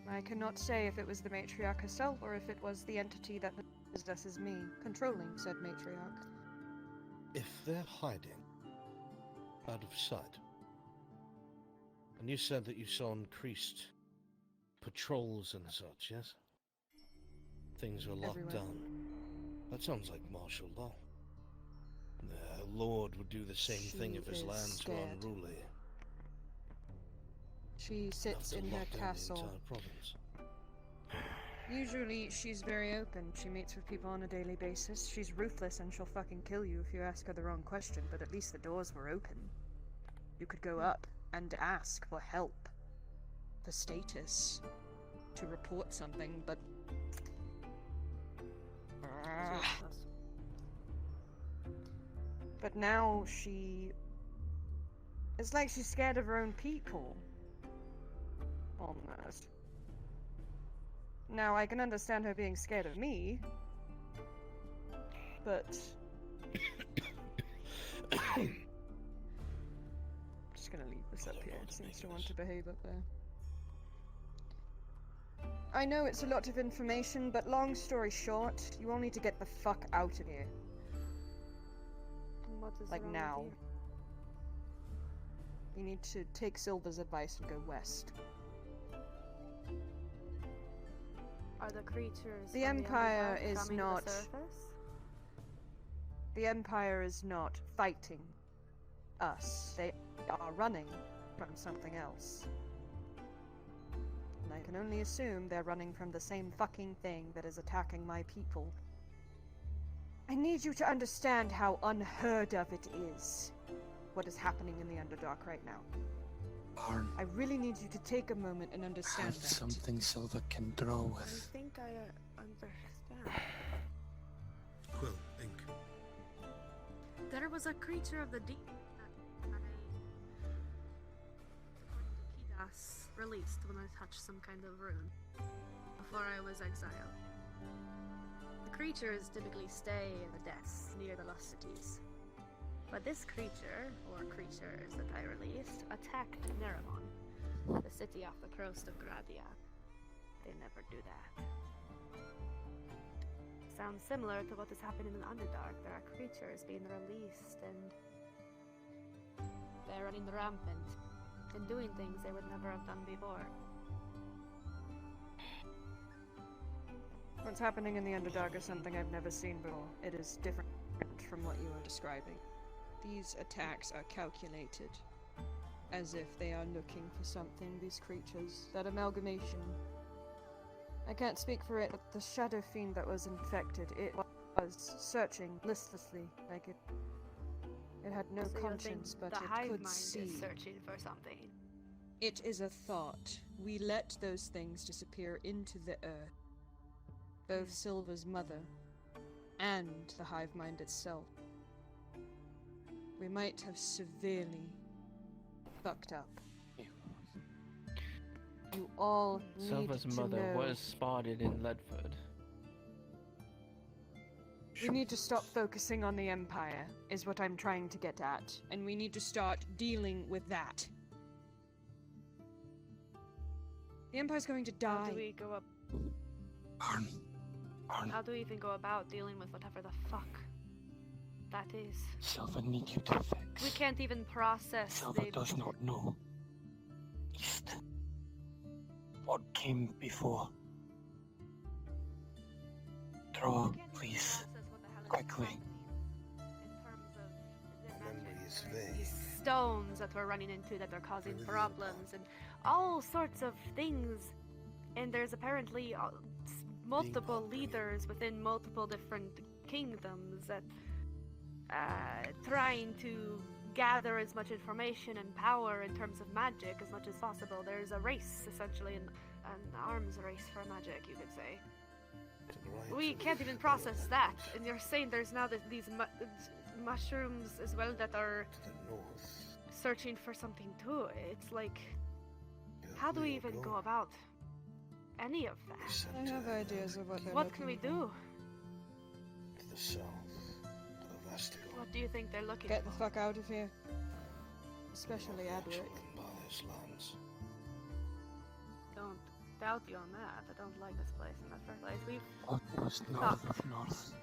I cannot say if it was the matriarch herself or if it was the entity that possesses me, controlling said matriarch. If they're hiding out of sight, and you said that you saw increased patrols and such, yes? Things were locked Everywhere. down. That sounds like martial law. The Lord would do the same thing if his is lands were scared. unruly. She sits Enough to in her lock down the castle. entire province. Usually, she's very open. She meets with people on a daily basis. She's ruthless and she'll fucking kill you if you ask her the wrong question, but at least the doors were open. You could go up and ask for help, for status, to report something, but... But now she... It's like she's scared of her own people. Almost. Now, I can understand her being scared of me, but... Just gonna leave this up here. It seems to want to behave up there. I know it's a lot of information, but long story short, you all need to get the fuck out of here. What is Like wrong now. with You need to take Silva's advice and go west. you? Are the creatures The from Empire Underdark is coming not- to the surface? The Empire is not fighting us. They are running from something else. And I can only assume they're running from the same fucking thing that is attacking my people. I need you to understand how unheard of it is, what is happening in the Underdark right now. Barn. I really need you to take a moment and understand Have that. something Silva can draw I with. think I understand. Quill, ink. There was a creature of the deep that Kidas released when I touched some kind of rune before I was exiled. The creatures typically stay in the depths near the lost cities. But this creature, or creatures that I released, attacked Neramon, the city off the coast of Gradia. They never do that. Sounds similar to what is happening in the Underdark. There are creatures being released and they're running rampant and doing things they would never have done before. What's happening in the Underdark is something I've never seen before. It is different from what you are describing. These attacks are calculated, as if they are looking for something, these creatures. That amalgamation. I can't speak for it, but the shadow fiend that was infected, it was searching listlessly, like It had no So you conscience, think but the it hive could mind see. is searching for something. It is a thought. We let those things disappear into the earth. Both Silva's mother and the hive mind itself. We might have severely fucked up. You all need Silva's to mother know. was spotted in Ledford. We need to stop focusing on the Empire, is what I'm trying to get at. And we need to start dealing with that. The Empire's going to die. How do we go up? Arn. How do we even go about dealing with whatever the fuck that is? Silva need you to fix. We can't even process Silva the... does not know. East. What came before? Draw, please. Quickly. These stones that we're running into that are causing problems and all sorts of things. And there's apparently multiple leaders within multiple different kingdoms that trying to gather as much information and power in terms of magic as much as possible. There's a race, essentially, an arms race for magic, you could say. We can't even process that, and you're saying there's now these mushrooms as well that are searching for something too. It's like, how do we even go about any of that? I have ideas of what they're What can we looking do? To the south, to the Vestigal. What do you think they're looking Get for? the fuck out of here. Especially Adric. Empire's lands. Don't doubt you on that. I don't like this place in the first place. We've What was north of north?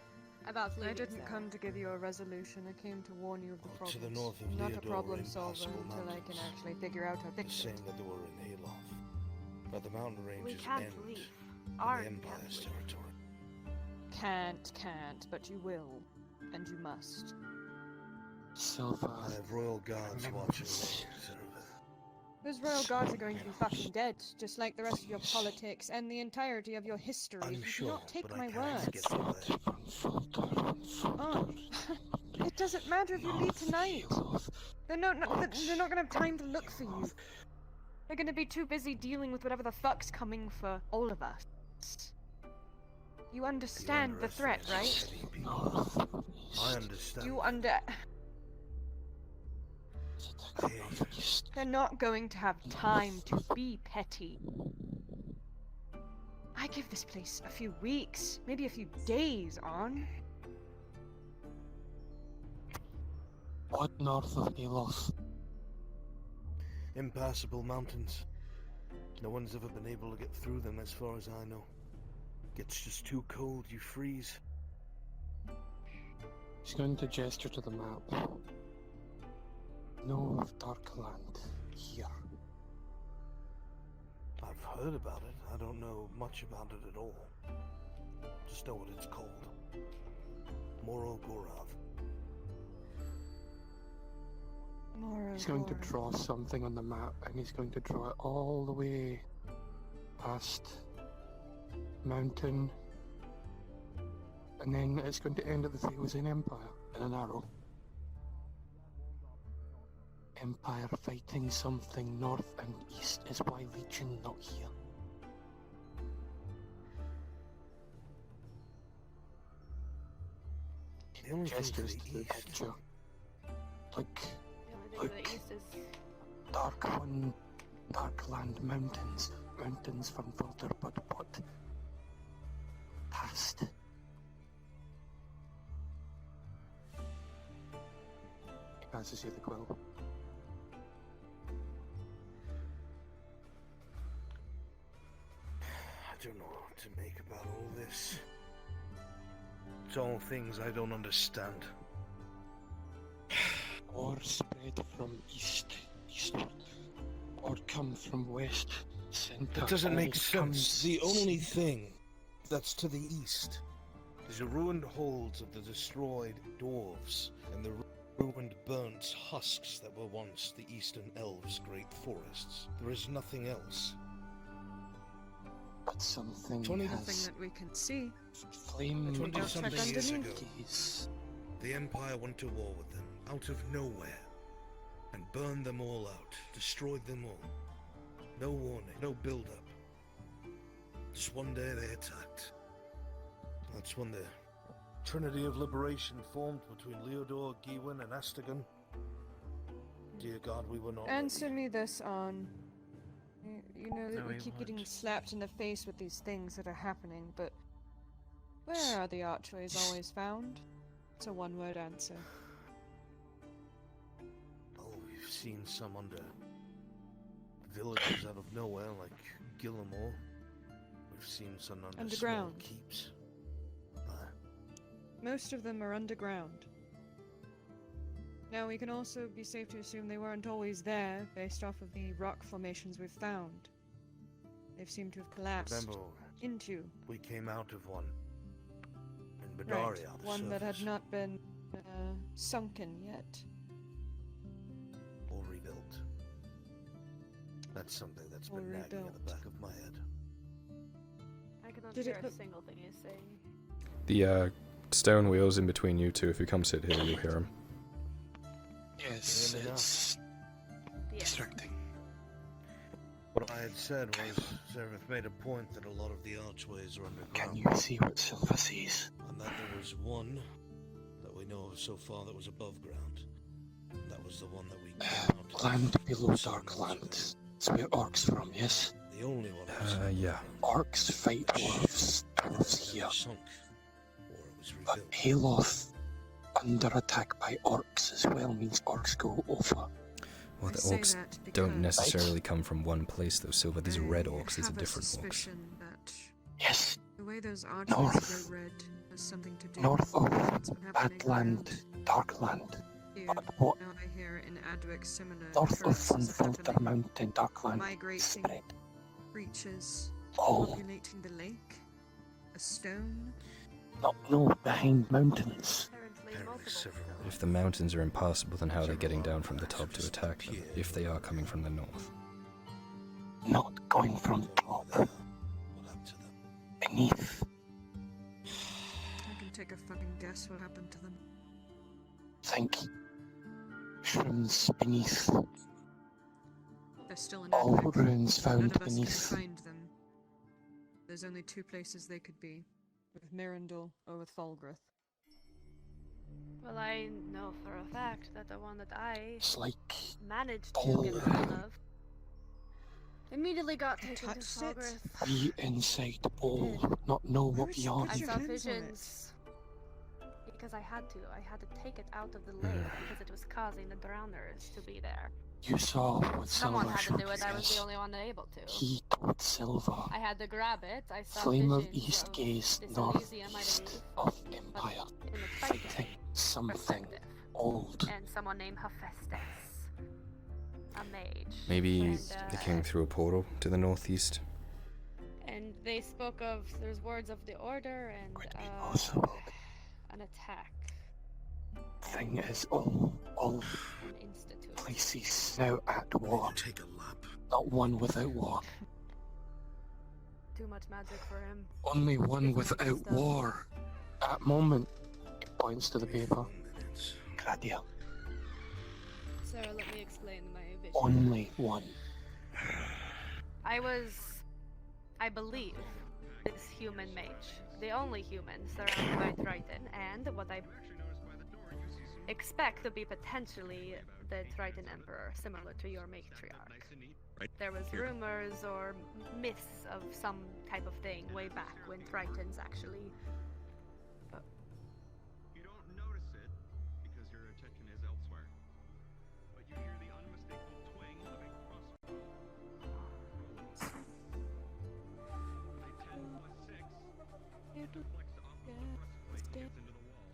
about I leaving didn't Sarah. come to give you a resolution. I came to warn you of the To problems. the north of I'm not a Leodor problem in solver Impassable until I can Mountains. actually figure out how to The fix same it. that there were in Hayloft. But the mountain We ranges can't end leave. in the Arn Empire's can't leave. territory. Can't, but you will. And you must. Silva. I have royal guards watching me, Silva. Those royal guards are going to be fucking dead, just like the rest of your politics and the entirety of your history. I'm if you sure, do not take but my I can't words. get away. Oh, it doesn't matter if you leave tonight. They're not gonna have time to look for you. They're gonna be too busy dealing with whatever the fuck's coming for all of us. You understand the threat, right? I understand. You They're not going to have time to be petty. I give this place a few weeks, maybe a few days on. What north of Hayloft? Impassable mountains. No one's ever been able to get through them as far as I know. Gets just too cold, you freeze. She's going to gesture to the map. Know of Darkland here. I've heard about it. I don't know much about it at all. Just know what it's called. Morogorav. He's going to draw something on the map, and he's going to draw it all the way past mountain, and then it's going to end at the Theosin Empire in an arrow. Empire fighting something north and east is why Legion not here. The only thing to Gestures the to the east. picture. Look, The only thing to the east is Darkland mountains. Mountains from further, but what? Past. He passes you the quill. I don't know what to make about all this. It's all things I don't understand. Or spread from eastward, or come from west, center. That doesn't make always sense. comes The only thing that's to the east is the ruined holds of the destroyed dwarves and the ruined burnt husks that were once the eastern elves' great forests. There is nothing else. But something Nothing has that we can see. flamed 20-something years ago, cities. the Empire went to war with them. out of nowhere and burned them all out, destroyed them all. No warning, no build-up. Just one day they attacked. That's when the Trinity of Liberation formed between Leodor, Gewin, and Astagan. Dear God, we were not Answer ready. me this, On. You know that No, we we keep getting weren't. slapped in the face with these things that are happening, but where are the archways always found? It's a one-word answer. Oh, we've seen some under villages out of nowhere, like Gillimore. We've seen some under Underground. small keeps. Most of them are underground. Now, we can also be safe to assume they weren't always there, based off of the rock formations we've found. They've seemed to have collapsed Remember, into we came out of one in right, Bedaria, the one that had surface, not been sunken yet. or rebuilt. That's something that's Or been nagging at the rebuilt. back of my head. I cannot Did hear it a look- single thing he's saying. The stone wheels in between you two. If you come sit here, you'll hear him. Yes, Hear me now? it's Yes. distracting. What I had said was, Seraph made a point that a lot of the archways are underground. Can you see what Silva sees? And that there was one that we know of so far that was above ground. And that was the one that we came out of. Land below So dark much land. of it. It's where orcs from, yes? The only one that was Yeah. Orcs fight dwarves. Dwarves here. never sunk, or it was But rebuilt. Haloth, under attack by orcs as well, means orcs go over. Well, I the say orcs that don't because necessarily come from one place, though, Silver. These are red I orcs. These are have a different orcs. suspicion that Yes, the way those archways North. go red has something to do north of with what's been happening Badland, around Darkland. here. But what Now I hear in Adwick similar north of occurrences are Funfilter happening. Mountain, Darkland Migrating spread. creatures Oh, populating the lake. A stone. no, behind mountains. Apparently multiple. several. If the mountains are impassable, then how are they getting down from the top to attack them, if they are coming from the north? Not going from top, What happened to them? beneath. I can take a fucking guess what happened to them. Think shrooms beneath. They're still in All Adwick. ruins None found of us can beneath. find them. There's only two places they could be. With Mirandul or with Falgrith. Well, I know for a fact that the one that I It's like managed to get hold of immediately got taken to touched it. Falgrith. be inside the bowl, not know what Where's- beyond. I Put your saw hands on it. visions because I had to. I had to take it out of the lake because it was causing the drowners to be there. You saw what Someone Silver had to showed do it. I was the us. only one able to. He told Silver, I had to grab it. I saw flame of visions east of gaze, this northeast Elysium, I believe, of but Empire, in the fighting Triton something perspective. old. And someone named Hephaestus, a mage. Maybe and, they came through a portal to the northeast. And they spoke of there's words of the order and Could be possible. an attack, Thing is, all an institute. places now at war. Take a lap. Not one without war. Too much magic for him. Only one Different without stuff. war. At moment, he points to the paper. Minutes. Gradia. Sarah, let me explain my vision. Only one. I believe, this human mage, the only human surrounded by Triton, and what I expect to be potentially the Triton Emperor, similar to your matriarch. There was rumors or myths of some type of thing way back when Tritons actually. You don't notice it because your attention is elsewhere. But you hear the unmistakable twang of a crossbow. A 10 plus 6 reflects off of the breastplate and gets into the wall.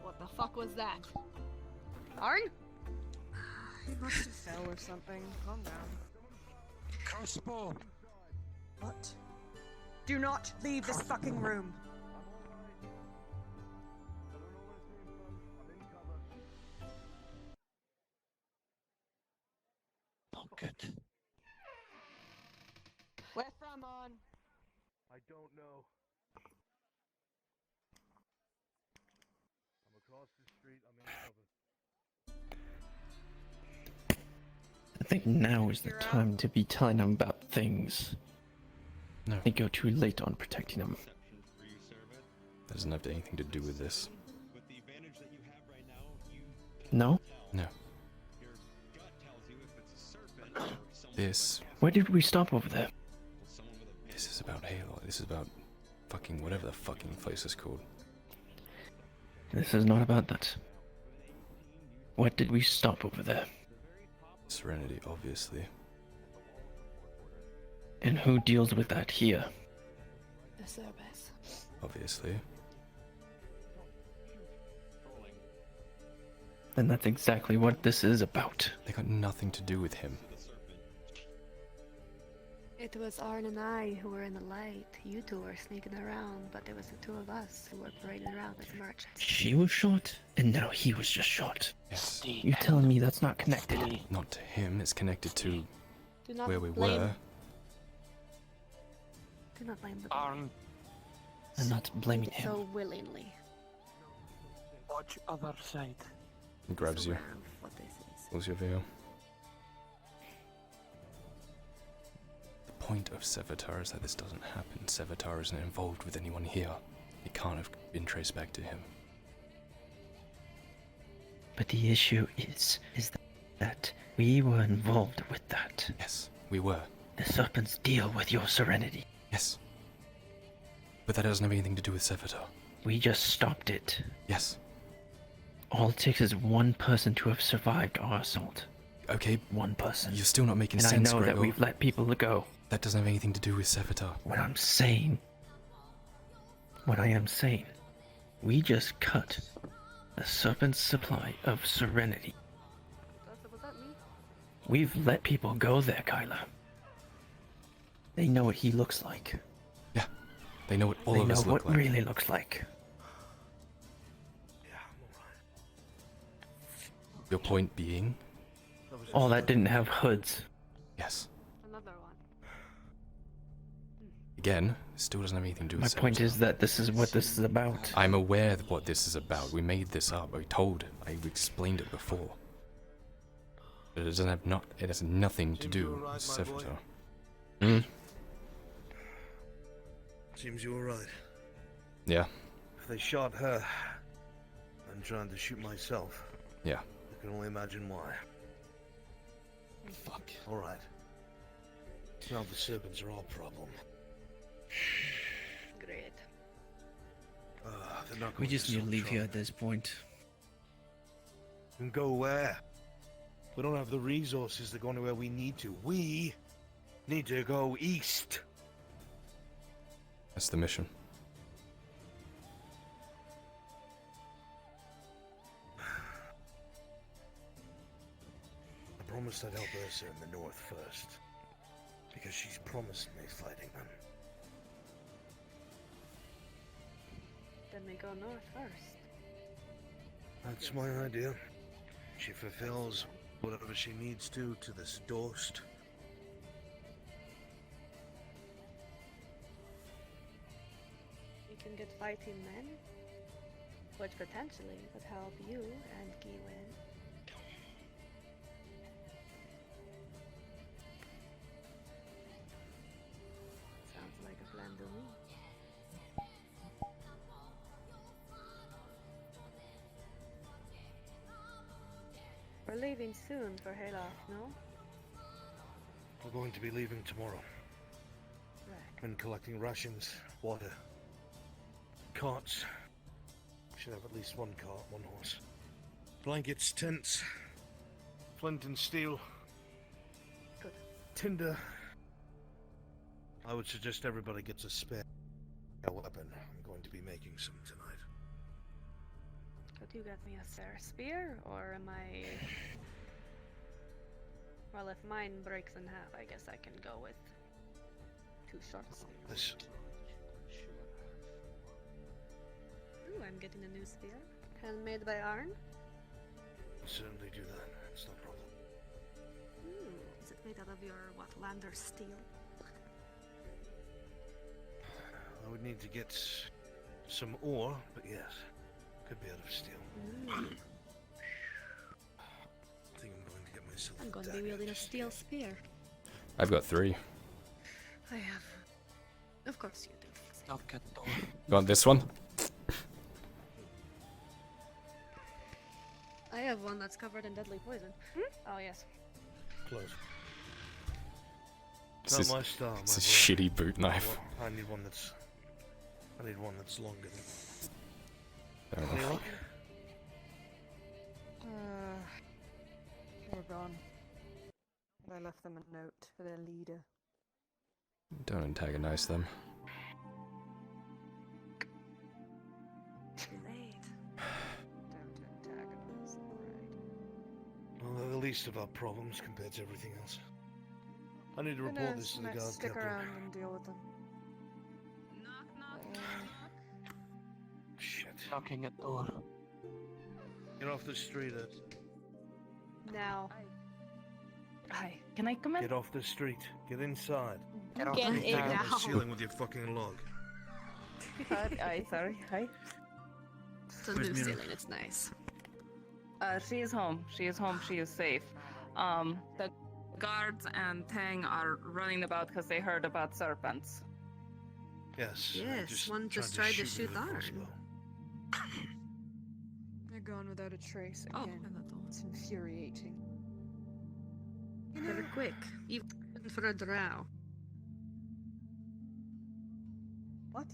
What the fuck was that? Arn? He must have fell or something. Calm down. Crossbow! What? Do not leave this fucking room. Not good. Where from, On? I don't know. I think now is the time to be telling him about things. No. I think you're too late on protecting him. That doesn't have anything to do with this. No? No. This. Where did we stop over there? This is about Halo. This is about fucking whatever the fucking place is called. This is not about that. What did we stop over there? Serenity, obviously. And who deals with that here? The service. Obviously. Then that's exactly what this is about. They got nothing to do with him. It was Arn and I who were in the light. You two were sneaking around, but it was the two of us who were parading around as merchants. She was shot, and now he was just shot. Yes. You telling me that's not connected? Not to him, it's connected to Do not where we blame. were. Do not blame the boy. Arn, I'm not blaming him. So willingly. watch other side. He grabs you. Aware of what this is. Pulls your veil. The point of Sevatar is that this doesn't happen. Sevatar isn't involved with anyone here. It can't have been traced back to him. But the issue is that we were involved with that. Yes, we were. The serpents deal with your serenity. Yes. But that doesn't have anything to do with Sevatar. We just stopped it. Yes. All it takes is one person to have survived our assault. Okay. One person. You're still not making and sense, I know Gregor. that we've let people go. That doesn't have anything to do with Sevatar. What I am saying, we just cut the serpent's supply of serenity. Was that me? We've let people go there, Kyler. They know what he looks like. Yeah. They know what all they of know us look what like. really looks like. Your point being? All that didn't have hoods. Yes. Another one. Again, still doesn't have anything to do My with point Sevatar. is that this is what this is about. I'm aware of what this is about. We made this up. I explained it before. But it doesn't have it has nothing to do with Sevatar. Hmm? Seems you were right. Yeah. If they shot her, I'm trying to shoot myself. Yeah. I can only imagine why. Fuck. Alright. Now the serpents are our problem. Great. They're not We going just to need to solve leave here trouble. at this point. And go where? We don't have the resources to go anywhere we need to. We need to go east. That's the mission. I promised I'd help Ursa in the north first. Because she's promised me fighting them. Then we go north first. That's my idea. She fulfills whatever she needs to this Dost. You can get fighting men, which potentially would help you and Giwen. Sounds like a plan to me. We're leaving soon for Halaf, no? We're going to be leaving tomorrow. Right. Been collecting rations, water, carts. Should have at least one cart, one horse. Blankets, tents, flint and steel. Good. Tinder. I would suggest everybody gets a spare weapon. I'm going to be making some tonight. Could you get me a spare spear, or am I... Well, if mine breaks in half, I guess I can go with 2 short spears. This. Ooh, I'm getting a new spear. Handmade by Arn? I'll certainly do that. It's no problem. Ooh, is it made out of your, what, lander steel? I would need to get some ore, but yes, could be out of steel. yourself I'm a going to be dagger. wielding a steel spear. I've got 3. I have. Of course you do. Knock at door. You want this one? I have one that's covered in deadly poison. Oh yes. Close. This Not is, my style, it's a my boy. shitty boot knife. I need one that's longer than. Fair enough. Any luck? They were gone. And I left them a note for their leader. Don't antagonize them. Too late. Don't antagonize them, right? Well, they're the least of our problems compared to everything else. I need to Who report knows, this to the might guard stick captain. around and deal with them. Shit. Knocking at door. Get off the street, Ed. Now. Hi, can I come in? Get off the street. Get inside. Get Get in down now. the ceiling with your fucking log. Sorry, hi. It's a Where's new Mira? ceiling, it's nice. She is home. She is home. She is safe. The guards and Tang are running about because they heard about serpents. Yes. Yes, one just tried to shoot me with a Arn. crossbow. They're gone without a trace Oh, again. It's infuriating. They're quick, even for a drow. What?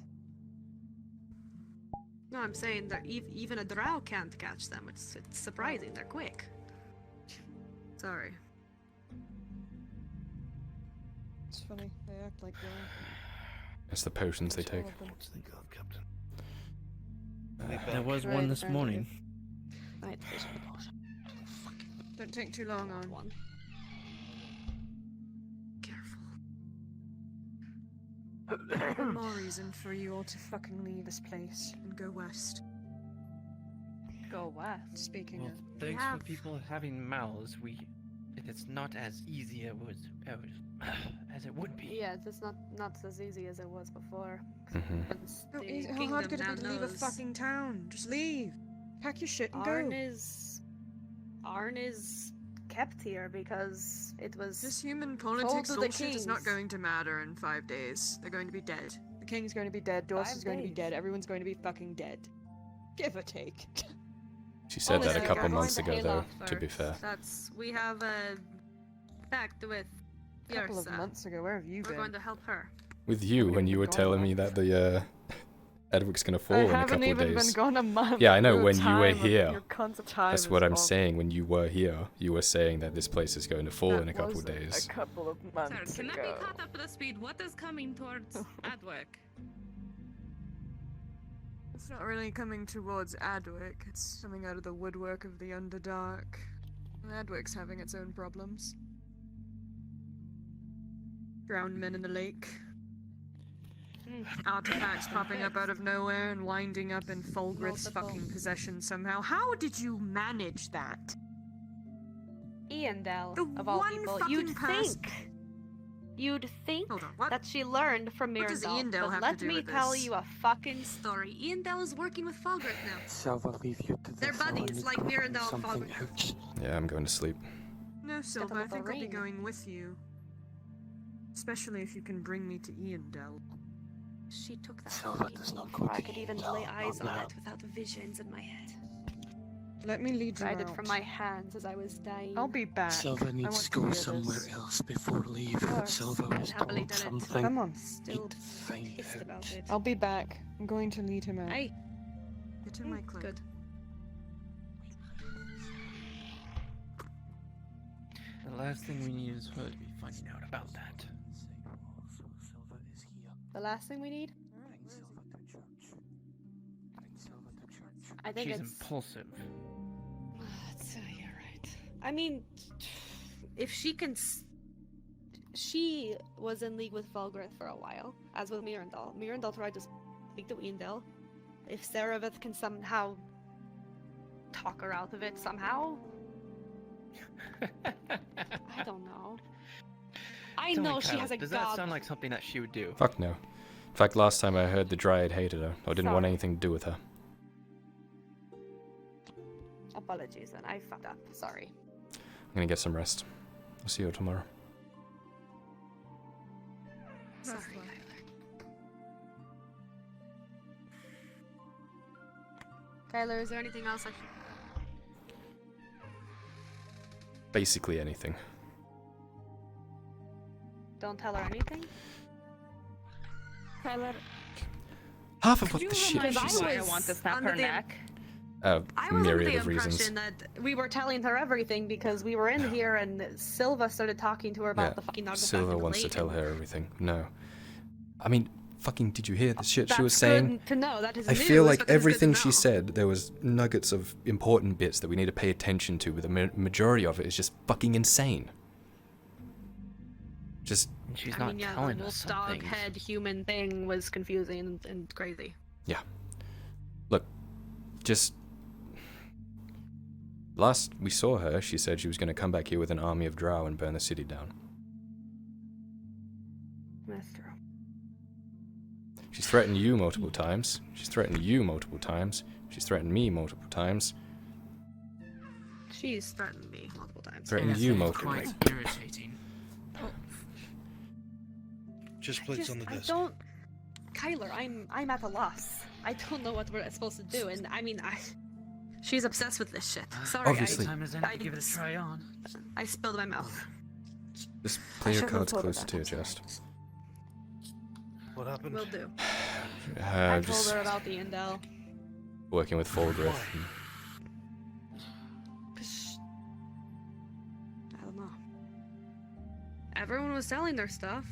No, I'm saying that even a drow can't catch them. It's surprising. They're quick. Sorry. It's funny. They act like they're. It's the potions they take. What's the guard captain? There was one this morning. Right. Don't take too long on one. One more reason for you all to fucking leave this place and go west. Go west. Speaking Well, of. thanks for people having mouths. It's not as easy as it would be. Yeah, it's not as easy as it was before. Mm-hmm. How hard could it be to leave a fucking town? Just leave. Pack your shit and go. Arn is kept here because it was. This human told politics to the bullshit is not kings. going to matter in 5 days. They're going to be dead. The king's going to be dead. Dorset's going to be days. dead. Everyone's going to be fucking dead. Give or take. She said that a Honestly, couple I'm months going ago, to though, to be fair. We have a pact with A couple of Yrsa. months ago, where have you We're been? going to help her. With you, when you were telling me that the Edward's gonna fall I in a haven't couple of even days. been gone a month. Yeah, I know. Your When you were time of- here, your concept of time that's is what I'm awful. saying. When you were here, you were saying that this place is going to fall in a couple was of days. A couple of Sir, months can I ago. be caught up to speed? What is coming towards Adwick? It's not really coming towards Adwick. It's coming out of the woodwork of the Underdark. Adwick's having its own problems. Drowned men in the lake. Artifacts popping up out of nowhere and winding up in Fulgrith's fucking possession somehow. How did you manage that? Iandel, The of all one people, fucking you'd person- you'd think Hold on, what? that she learned from What does Mirandel, Iandel but have let to do me with tell this? you a fucking Story. Iandel is working with Fulgrith now. Silva, leave you to They're this. I buddies, need like to find Mirandel and something Fulgrith. out. Yeah, I'm going to sleep. No, Silva, I little think I'll be ring. going with you. Especially if you can bring me to Iandel. She took that Silva fucking does not before go I to could even Iandel, lay eyes not on now. it without visions in my head. Let me lead you tried it out. from my hands as I was dying. I'll be back. Silva I needs want to to go hear somewhere this. else before leave. course, Silva I'd was happily told done it. something. Come on. Still Need to find pissed out. about it. I'll be back. I'm going to lead him out. Hey, Get in my cloak. good. The last thing we need is her to be finding out about that. Silva is here. The last thing we need? Bring Silva to church. Bring Silva to church. I think She's it's. impulsive. You're right. I mean, If she can. she was in league with Fulgrith for a while, as with Mirandel. Mirandel tried to speak to Iandel. If Serevith can somehow talk her out of it somehow, I don't know. I Tell me, know she Kyler, has a does god. that sound like something that she would do? Fuck no. In fact, last time I heard the Dryad hated her, or didn't want Sorry. anything to do with her. Apologies, then I fucked up. Sorry. I'm gonna get some rest. I'll see you tomorrow. Sorry. Kyler, is there anything else I should... Basically anything. Don't tell her anything? Kyler, Half of could what you the shit remind she me said. why I want to snap her neck? I was under Myriad the of reasons. impression that we were telling her everything because we were in here and Silva started talking to her about Yeah, the fucking artifact. Silva and wants to lake tell and- her everything. No. I mean, fucking, did you hear the shit she was That's saying? good to know. That is I news, feel like but that is good to everything she know. said, there was nuggets of important bits that we need to pay attention to, but the majority of it is just fucking insane. Just... She's I not mean, yeah, telling the us wolf dog something. head human thing was confusing and crazy. Yeah. Look, just... Last we saw her, she said she was going to come back here with an army of Drow and burn the city down. That's true. She's threatened you multiple times. She's threatened you multiple times. She's threatened me multiple times. She's threatened me multiple times. Threatened you multiple Quite times. irritating. Just plates on the I desk. don't... Kyler, I'm at a loss. I don't know what we're supposed to do, and I mean, She's obsessed with this shit. Sorry, Obviously. Time is any to give it a try on. I spilled my mouth. Just play your cards closer to your chest. What happened? Will do. I told Just her about the intel. working with Fulgriff. I don't know. Everyone was selling their stuff.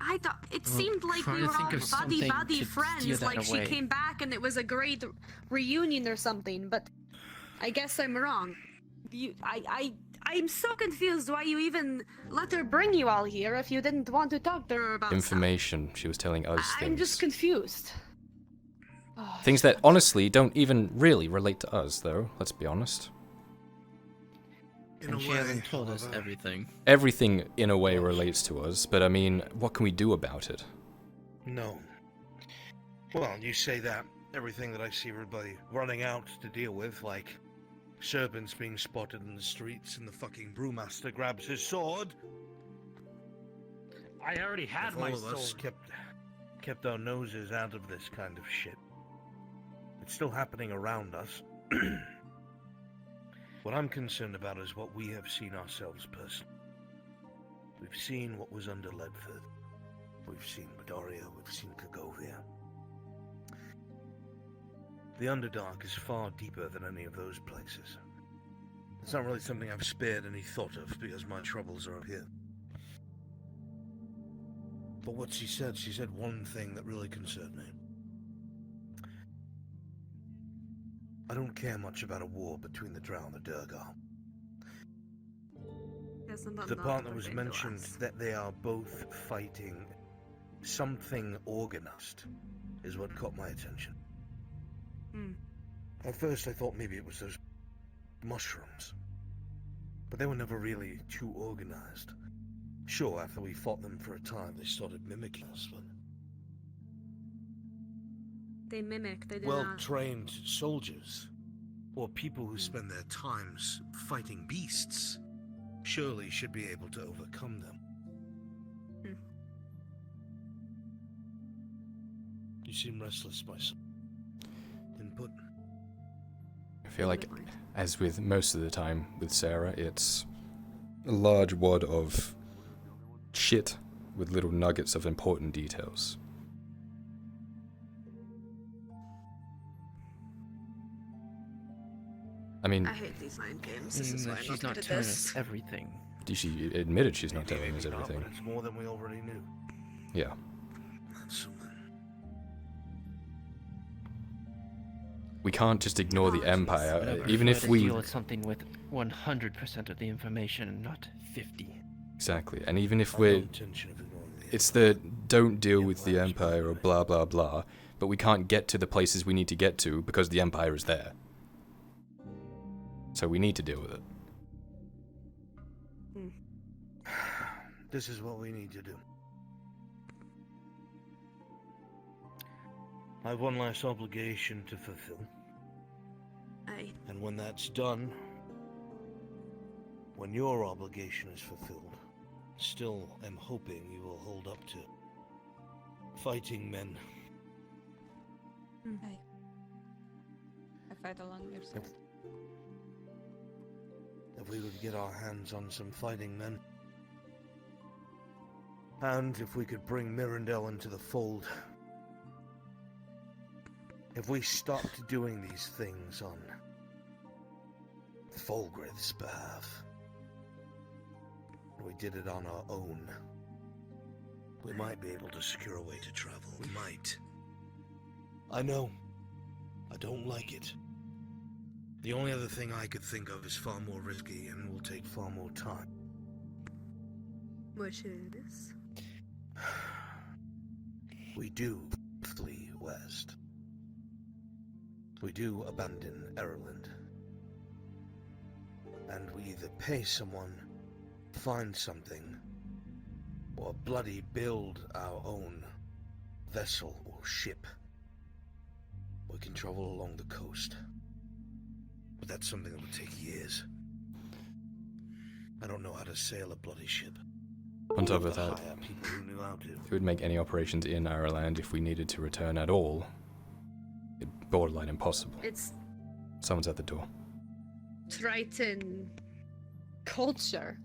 I thought it Well, seemed like try we to were all think of something buddy to friends. steer that Like she away. came back and it was a great Reunion or something, but I guess I'm wrong. I'm so confused why you even let her bring you all here if you didn't want to talk to her about Information. She was telling us I'm things. just confused. Things that honestly don't even really relate to us, though. Let's be honest. And she hasn't told us everything. Everything, in a way, relates to us, but I mean, what can we do about it? No. Well, you say that. Everything that I see everybody running out to deal with, like serpents being spotted in the streets and the fucking brewmaster grabs his sword. I already had If my all of us sword. kept our noses out of this kind of shit. It's still happening around us. What I'm concerned about is what we have seen ourselves personally. We've seen what was under Ledford. We've seen Midoriya, we've seen Kagovia. The Underdark is far deeper than any of those places. It's not really something I've spared any thought of because my troubles are up here. But what she said one thing that really concerned me. I don't care much about a war between the Drow and the Durgar. The part that was mentioned that they are both fighting something organized is what caught my attention. At first I thought maybe it was those mushrooms. But they were never really too organized. Sure, after we fought them for a time, they started mimicking us, but... they mimic. They do not. well-trained soldiers, or people who spend their times fighting beasts, surely should be able to overcome them. You seem restless, my son. Input? I feel like, as with most of the time with Sarah, it's a large wad of shit with little nuggets of important details. I mean, I hate these mind games. This is why I'm she's not not good at telling this. us everything. she admitted she's not telling us Maybe not, everything. but it's more than we already knew. Yeah. We can't just ignore the Empire, But I even prefer if to we... deal with something with 100% of the information and not 50. Exactly, and even if I've no we're... intention of ignoring the It's the don't deal with the Empire or blah blah blah, but we can't get to the places we need to get to because the Empire is there. So we need to deal with it. This is what we need to do. I have one last obligation to fulfill. Aye. And when that's done, when your obligation is fulfilled, still am hoping you will hold up to fighting men. Aye. I fight along your side. If we could get our hands on some fighting men. And if we could bring Mirandel into the fold. If we stopped doing these things on Fulgrith's behalf, we did it on our own, we might be able to secure a way to travel. We might. I know. I don't like it. The only other thing I could think of is far more risky and will take far more time. Which is? We do flee west. We do abandon Ireland. And we either pay someone, find something, or bloody build our own vessel or ship. We can travel along the coast. But that's something that would take years. I don't know how to sail a bloody ship. On top of Hire that, people who knew how to. it would make any operations in Ireland, if we needed to return at all, borderline impossible. It's Someone's at the door. Triton culture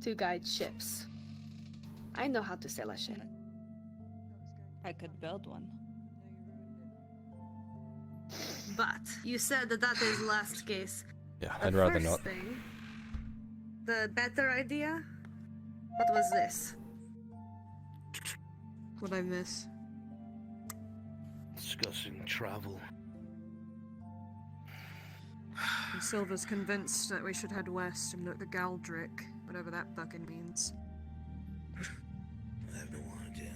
to guide ships. I know how to sail a ship. I could build one. But you said that is last case. Yeah, The I'd rather first not. thing, the better idea? What was this? What'd I miss? Discussing travel. And Silver's convinced that we should head west and look at Galdrick, whatever that fucking means. I have no idea.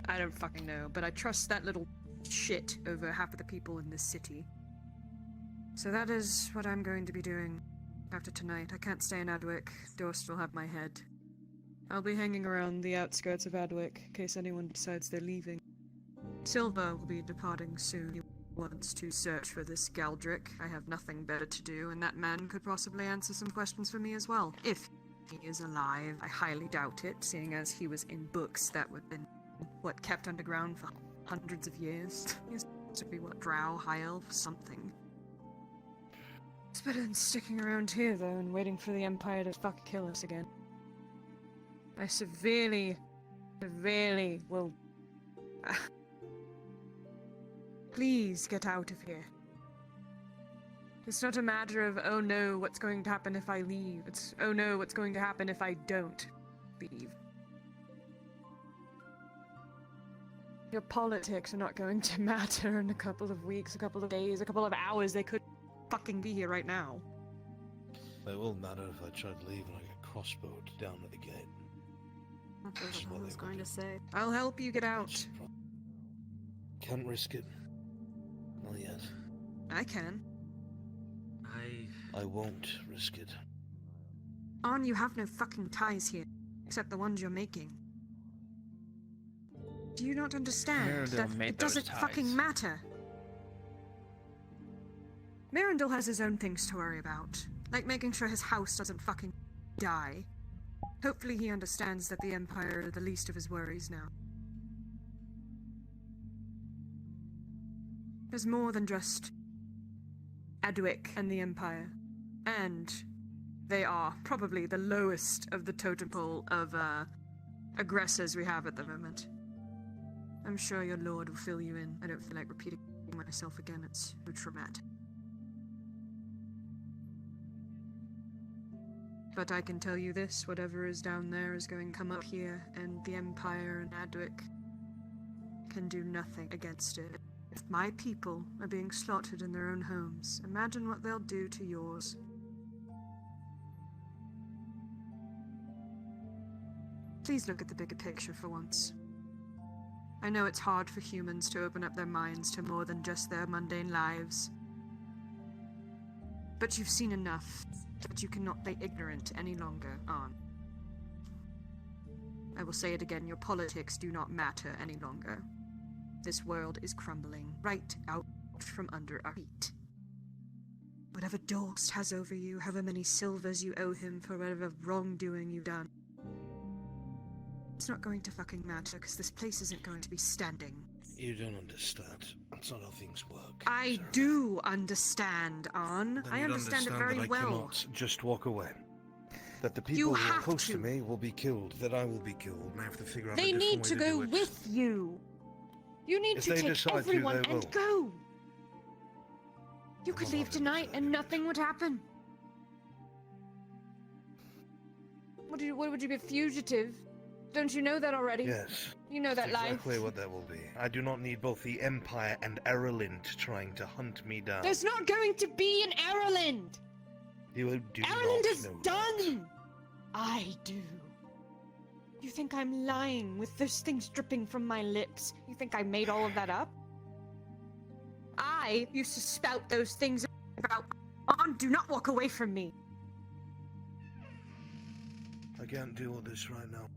I don't fucking know, but I trust that little shit over half of the people in this city. So that is what I'm going to be doing after tonight. I can't stay in Adwick. Dorst will have my head. I'll be hanging around the outskirts of Adwick in case anyone decides they're leaving. Silver will be departing soon. He wants to search for this Galdrick. I have nothing better to do, and that man could possibly answer some questions for me as well. If he is alive, I highly doubt it, seeing as he was in books that would have been, kept underground for hundreds of years. He has to be, Drow, High Elf, something. It's better than sticking around here, though, and waiting for the Empire to fuck kill us again. I severely will... Please get out of here. It's not a matter of, oh no, what's going to happen if I leave? It's, oh no, what's going to happen if I don't leave? Your politics are not going to matter in a couple of weeks, a couple of days, a couple of hours. They could fucking be here right now. It will matter if I try to leave and I get crossbowed down at the gate. That's what I was going to say. I'll help you get out. Can't risk it. Not yet. I can. I won't risk it. On, you have no fucking ties here, except the ones you're making. Do you not understand that it doesn't fucking matter? Mirandel has his own things to worry about, like making sure his house doesn't fucking die. Hopefully he understands that the Empire are the least of his worries now. There's more than just Adwick and the Empire. And they are probably the lowest of the totem pole of aggressors we have at the moment. I'm sure your lord will fill you in. I don't feel like repeating myself again. It's too traumatic. But I can tell you this, whatever is down there is going to come up here, and the Empire and Adwick can do nothing against it. If my people are being slaughtered in their own homes, imagine what they'll do to yours. Please look at the bigger picture for once. I know it's hard for humans to open up their minds to more than just their mundane lives. But you've seen enough that you cannot be ignorant any longer, on. I will say it again, your politics do not matter any longer. This world is crumbling right out from under our feet. Whatever Dorst has over you, however many silvers you owe him for whatever wrongdoing you've done, it's not going to fucking matter, because this place isn't going to be standing. You don't understand. That's not how things work. I do understand, Arn. Then I you'd understand it that very I well. cannot just walk away. That the people You who are have close to to. me will be killed. That I will be killed. And I have to figure out a They different need way to to go do it. with you. You need If to they take decide to, everyone they and will. go. You could leave tonight and nothing would happen. What would you be, a fugitive? Don't you know that already? Yes. You know that life. Exactly what that will be. I do not need both the Empire and Erlint trying to hunt me down. There's not going to be an Erland. You do Erland not is know done. I do. You think I'm lying with those things dripping from my lips? You think I made all of that up? I used to spout those things about on. Do not walk away from me. I can't deal with this right now.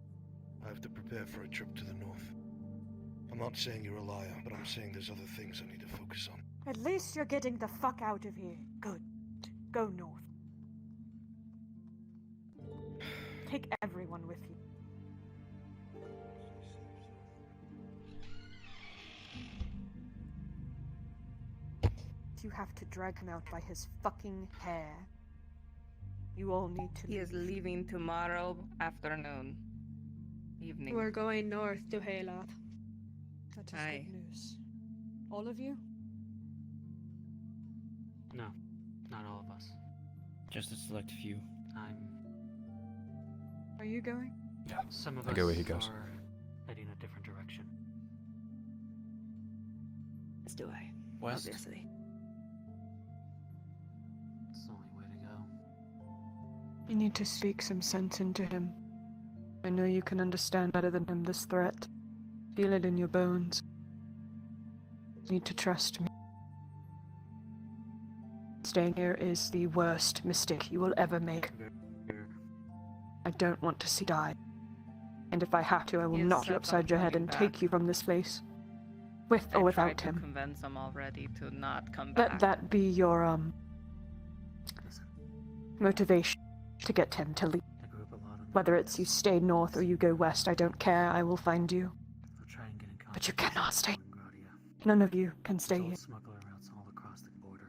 I have to prepare for a trip to the north. I'm not saying you're a liar, but I'm saying there's other things I need to focus on. At least you're getting the fuck out of here. Good. Go north. Take everyone with you. You have to drag him out by his fucking hair. You all need to He is leaving tomorrow afternoon. Evening. We're going north to Hayloth. That is Aye. good news. All of you? No, not all of us. Just a select few. Are you going? Yeah. Some of I us go where he goes. are heading a different direction. As do I. West. Obviously. It's the only way to go. You need to speak some sense into him. I know you can understand better than him this threat. Feel it in your bones. You need to trust me. Staying here is the worst mistake you will ever make. I don't want to see you die. And if I have to, I will He is knock set you on upside your head coming and take back. you from this place. With or I without tried to him. convince him already to not come Let back. that be your, motivation to get him to leave. Whether it's you stay north or you go west, I don't care. I will find you. I'll try and get in But you contact cannot with stay. people in Gradia. None of you can stay There's here. smuggler routes all across the border.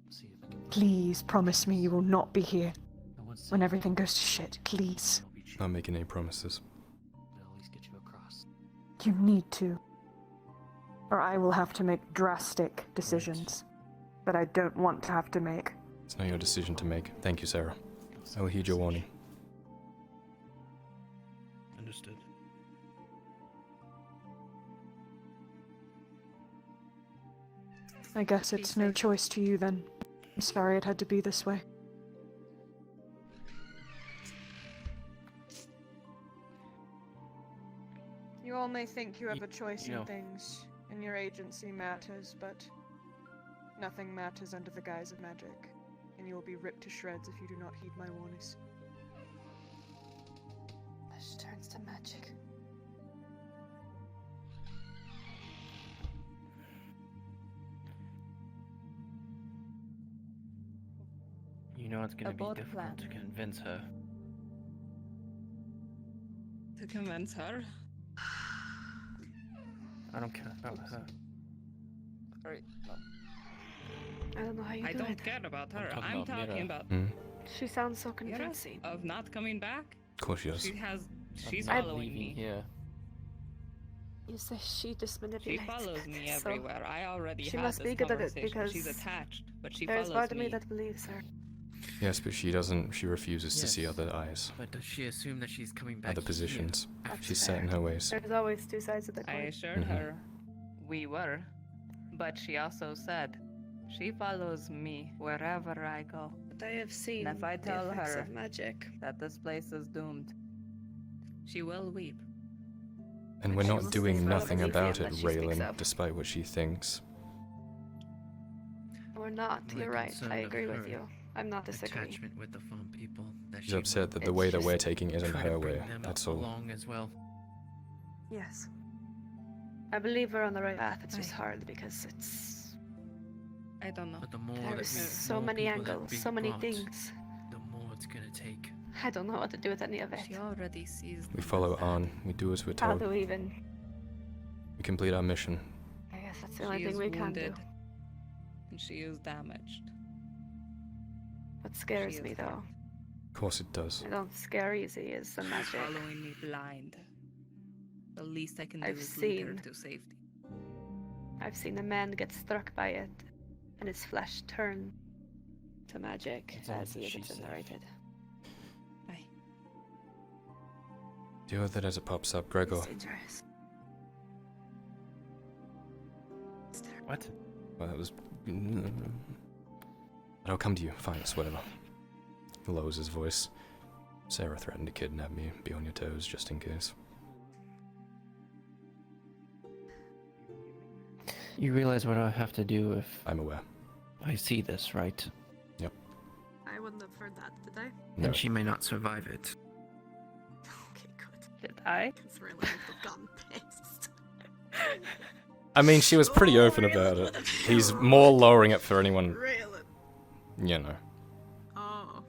See if I can Please promise me you will not be here I would say when everything goes to shit. Please. Not making any promises. they'll at least get you across. You need to. Or I will have to make drastic decisions that I don't want to have to make. It's not your decision to make. Thank you, Sarah. I will heed your warning. Understood. I guess it's no choice to you then. I'm sorry it had to be this way. You all may think you have a choice you know- in things, and your agency matters, but nothing matters under the guise of magic, and you will be ripped to shreds if you do not heed my warnings. Flesh turns to magic. You know it's gonna A be bold difficult to plan. convince her. To convince her? I don't care about her. Sorry, no. I don't know how you I do don't it. care about her. talking I'm about talking Mira. about Hmm? She sounds so Mira convincing. of not coming back. Of course she does. She's I'm not following leaving me. here. You say she just She manipulates. follows me So, everywhere. I already she had must this be good at it conversation. She's because attached, but she there's follows part of me. me that believes her. Yes, but she doesn't. She refuses to see Yes. other eyes, But does she assume that she's coming back other here positions. That's She's set in fair. her ways. There's always two sides of the I coin. assured Mhm. her we were, but she also said she follows me wherever I go. But I have seen And if I tell the effects her of magic. that this place is doomed, she will weep. And we're She not will doing speak nothing for about everything it, that she speaks Raylan, of. despite what she thinks. Or not, I'm you're right. concerned I of agree with her you. I'm not disagreeing. attachment with the farm people. That She's she upset will that the It's way that just- we're taking isn't try to her bring way. them That's all. along as well. Yes. I believe we're on the right path. It's just hard because it's. I don't know. But the more that There's we, so more many people that angles, we so many brought, things. the more it's gonna take. I don't know what to do with any of it. She already sees. We follow on. We do as we're How told. do we even? We complete our mission. I guess that's the only She thing is we can do. wounded, and she is damaged. What scares She me is though, hurt. Of course it does. I don't scare easy, is the She's magic. following me blind. The least I can do I've is lead her seen- to safety. I've seen a man get struck by it, and his flesh turn to magic As long as as he she's gets safe. narrated. Deal with it as it pops up, Gregor. It's dangerous. What? Well, that was. I'll come to you. Fine, it's whatever. He lowers his voice. Sarah threatened to kidnap me. Be on your toes just in case. You realize what I have to do if I'm aware. I see this, right? Yep. I wouldn't have heard that, did I? No. And she may not survive it. Okay, good. Did I? Because really would have gotten pissed. I mean, she was pretty open about it. He's more lowering it for anyone, Raylan. you know. Oh.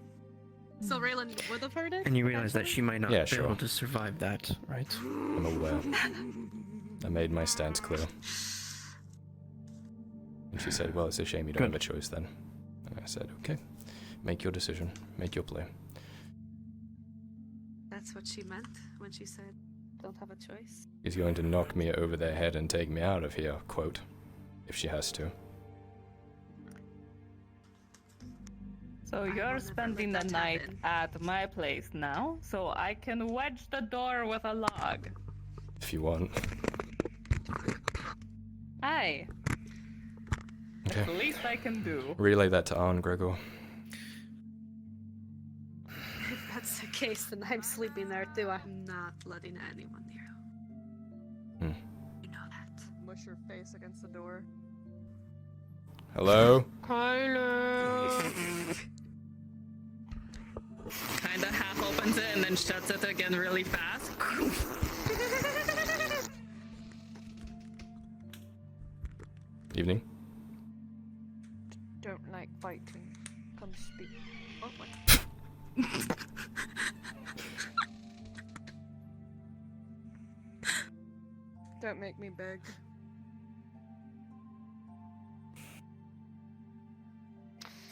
So Raylan would have heard it? And you realize that she might not Yeah, be sure. able to survive that, right? I'm aware. I made my stance clear. And she said, well, it's a shame you don't have a choice then. And I said, okay, make your decision, make your play. That's what she meant when she said, don't have a choice. She's going to knock me over their head and take me out of here, quote, if she has to. So you're spending the night at my place now, so I can wedge the door with a log. If you want. Aye. Okay. That's the least I can do. Relay that to Arn, Gregor. If that's the case, then I'm sleeping there too. I'm not letting anyone near. Hmm. You know that. Mush your face against the door. Hello? Kyler! Kinda half opens it and then shuts it again really fast. Evening. Don't like fighting. Come speak. Oh my. Don't make me beg.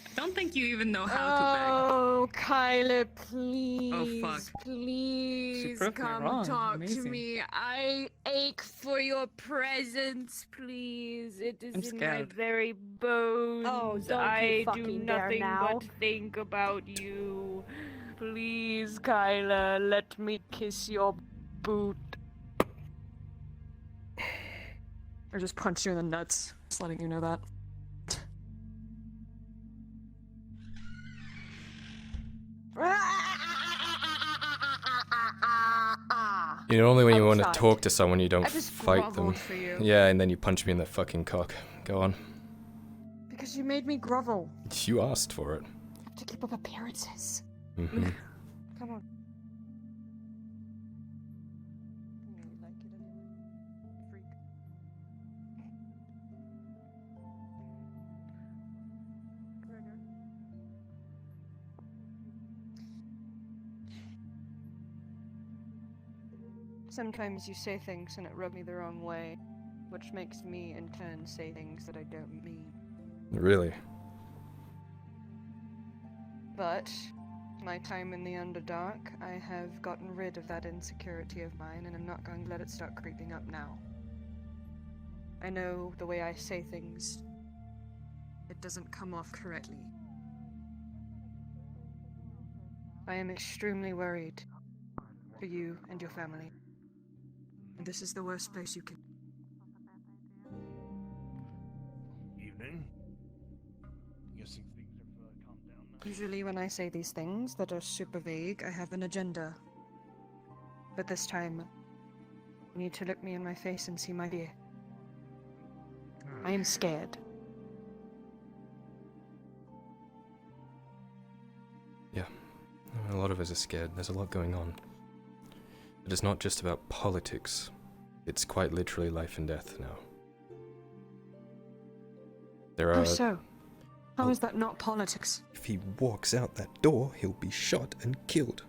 I don't think you even know how to beg. Oh, Kyler, please. Oh, fuck. Please proved me come wrong. talk Amazing. to me. I ache for your presence, please. It is I'm in my scared. very bones. Oh, don't you I do fucking dare nothing now. but think about you. Please, Kyler, let me kiss your boot. Or just punch you in the nuts. Just letting you know that. You know, only when you want to Outside. talk to someone, you don't I just fight them. groveled for you. Yeah, and then you punch me in the fucking cock. Go on. Because you made me grovel. You asked for it. I have to keep up appearances. Mm-hmm. Come on. You know you like it anyway. Freak. Gregor. Sometimes you say things and it rubs me the wrong way, which makes me in turn say things that I don't mean. Really? But my time in the Underdark, I have gotten rid of that insecurity of mine, and I'm not going to let it start creeping up now. I know the way I say things, it doesn't come off correctly. I am extremely worried for you and your family. And this is the worst place you can. Evening. Guessing things have calmed down now. Usually when I say these things that are super vague, I have an agenda. But this time, you need to look me in my face and see my fear. I am scared. Yeah. A lot of us are scared. There's a lot going on. It is not just about politics. It's quite literally life and death now. There How are... so? How is that not politics? If he walks out that door, he'll be shot and killed.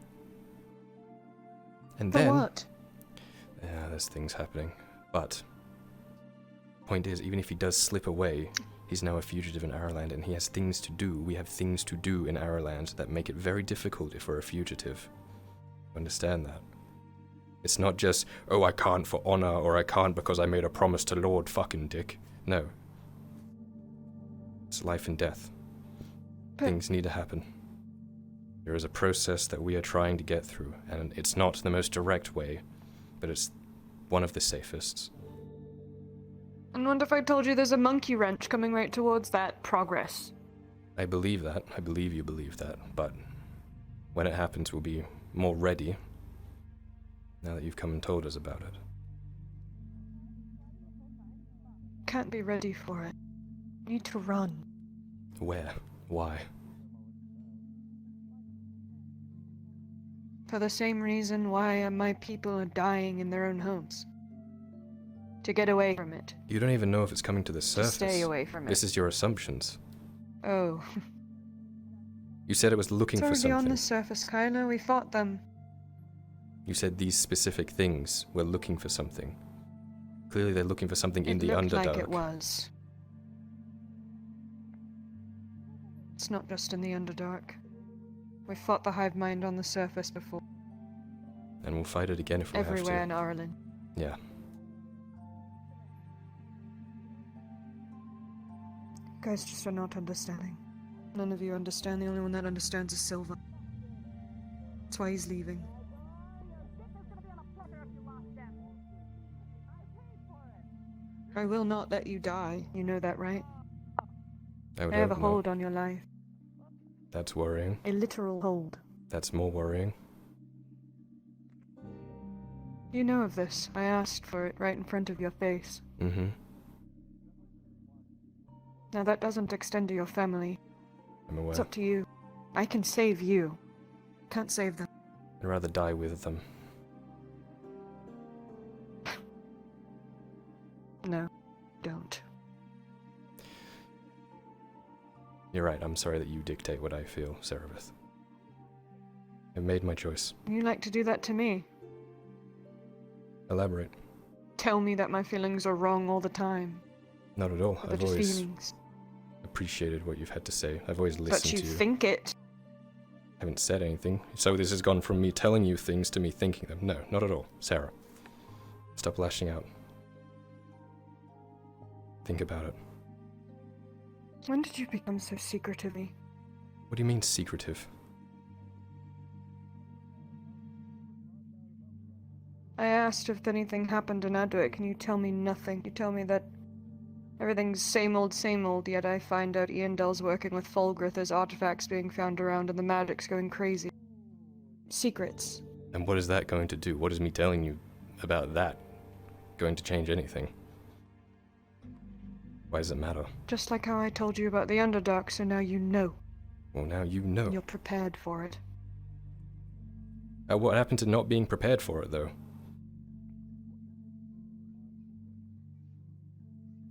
And For then... what? Yeah, there's things happening. But... point is, even if he does slip away, he's now a fugitive in our land, and he has things to do. We have things to do in our land that make it very difficult if we're a fugitive. Understand that? It's not just, oh, I can't for honor, or I can't because I made a promise to Lord fucking Dick. No. It's life and death. Things need to happen. There is a process that we are trying to get through, and it's not the most direct way, but it's one of the safest. And what if I told you there's a monkey wrench coming right towards that progress? I believe that. I believe you believe that. But when it happens, we'll be more ready now that you've come and told us about it. Can't be ready for it. Need to run. Where? Why? For the same reason why my people are dying in their own homes. To get away from it. You don't even know if it's coming to the surface. To stay away from it. This is your assumptions. Oh. You said it was looking It's for already something. on the surface, Kyler. We fought them. You said these specific things were looking for something. Clearly they're looking for something in the It looked Underdark. like it was. It's not just in the Underdark. We fought the hive mind on the surface before. And we'll fight it again if we have to. Everywhere in Ireland. Yeah. You guys just are not understanding. None of you understand. The only one that understands is Silva. That's why he's leaving. I will not let you die. You know that, right? I I have a don't know. hold on your life. That's worrying. A literal hold. That's more worrying. You know of this. I asked for it right in front of your face. Mm-hmm. Now that doesn't extend to your family. I'm aware. It's up to you. I can save you. Can't save them. I'd rather die with them. No, don't. You're right, I'm sorry that you dictate what I feel, Serapith. I've made my choice. You like to do that to me. Elaborate. Tell me that my feelings are wrong all the time. Not at all. Or I've just always feelings. appreciated what you've had to say. I've always listened But you to you. think it. I haven't said anything. So this has gone from me telling you things to me thinking them. No, not at all. Sarah. Stop lashing out. Think about it. When did you become so secretive? What do you mean, secretive? I asked if anything happened in Adwick, and you tell me nothing. You tell me that everything's same old, yet I find out Iandell's working with Fulgrith, there's artifacts being found around, and the magic's going crazy. Secrets. And what is that going to do? What is me telling you about that going to change anything? Why does it matter? Just like how I told you about the Underdark, so now you know. Well, now you know. You're prepared for it. What happened to not being prepared for it, though?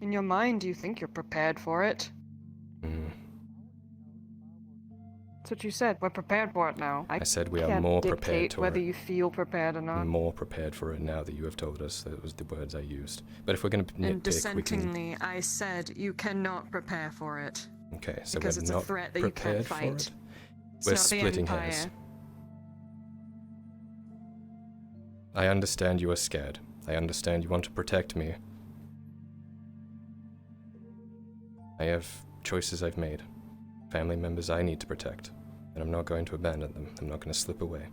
In your mind, you think you're prepared for it. That's what you said. We're prepared for it now. I said we are can't more dictate prepared for whether it. you feel prepared or not. More prepared for it now that you have told us. That was the words I used. But if we're going to And nitpick, we can... dissentingly, I said you cannot prepare for it. Okay, so because we're it's not a threat that you prepared can't for fight. it? It's We're not the splitting Empire. hairs. I understand you are scared. I understand you want to protect me. I have choices I've made. Family members I need to protect. And I'm not going to abandon them. I'm not going to slip away.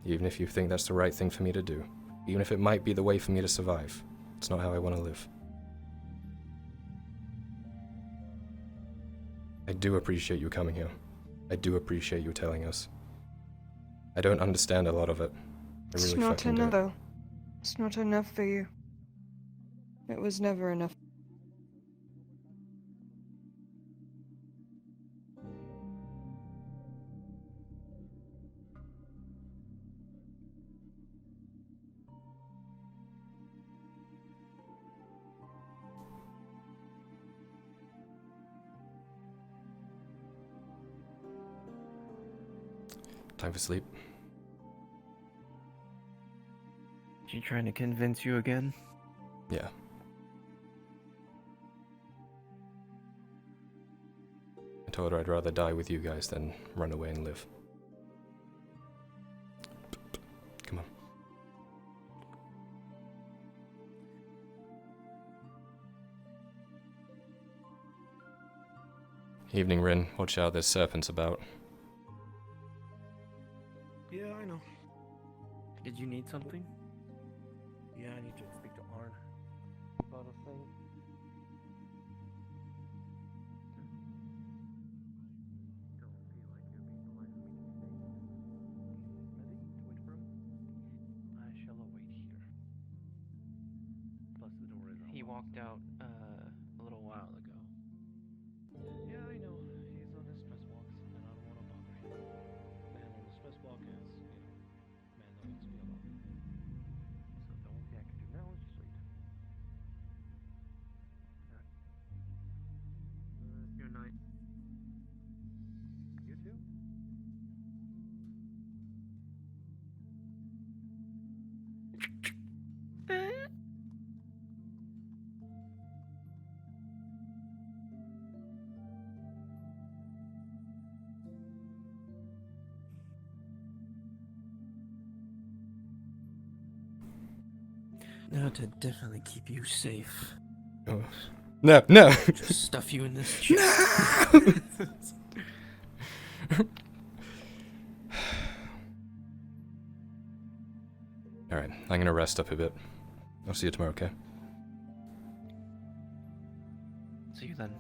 Even if you think that's the right thing for me to do. Even if it might be the way for me to survive. It's not how I want to live. I do appreciate you coming here. I do appreciate you telling us. I don't understand a lot of it. I really It's not fucking enough, don't. though. It's not enough for you. It was never enough. Time for sleep. She trying to convince you again? Yeah. I told her I'd rather die with you guys than run away and live. Come on. Evening, Rin. Watch out, there's serpents about. Yeah, I know. Did you need something? Yeah, I need to speak to Arn about a thing. I shall await here. Plus, the door is. He walked out a little while ago. Yeah, I know. He's on his stress walks, and I don't want to bother him. Man on the stress walk is, man that wants to be alone. So the only thing I can do now is just wait. Your night. You too? Now to definitely keep you safe. Oh. No, no! Just stuff you in this chest. Alright, I'm gonna rest up a bit. I'll see you tomorrow, okay? See you then.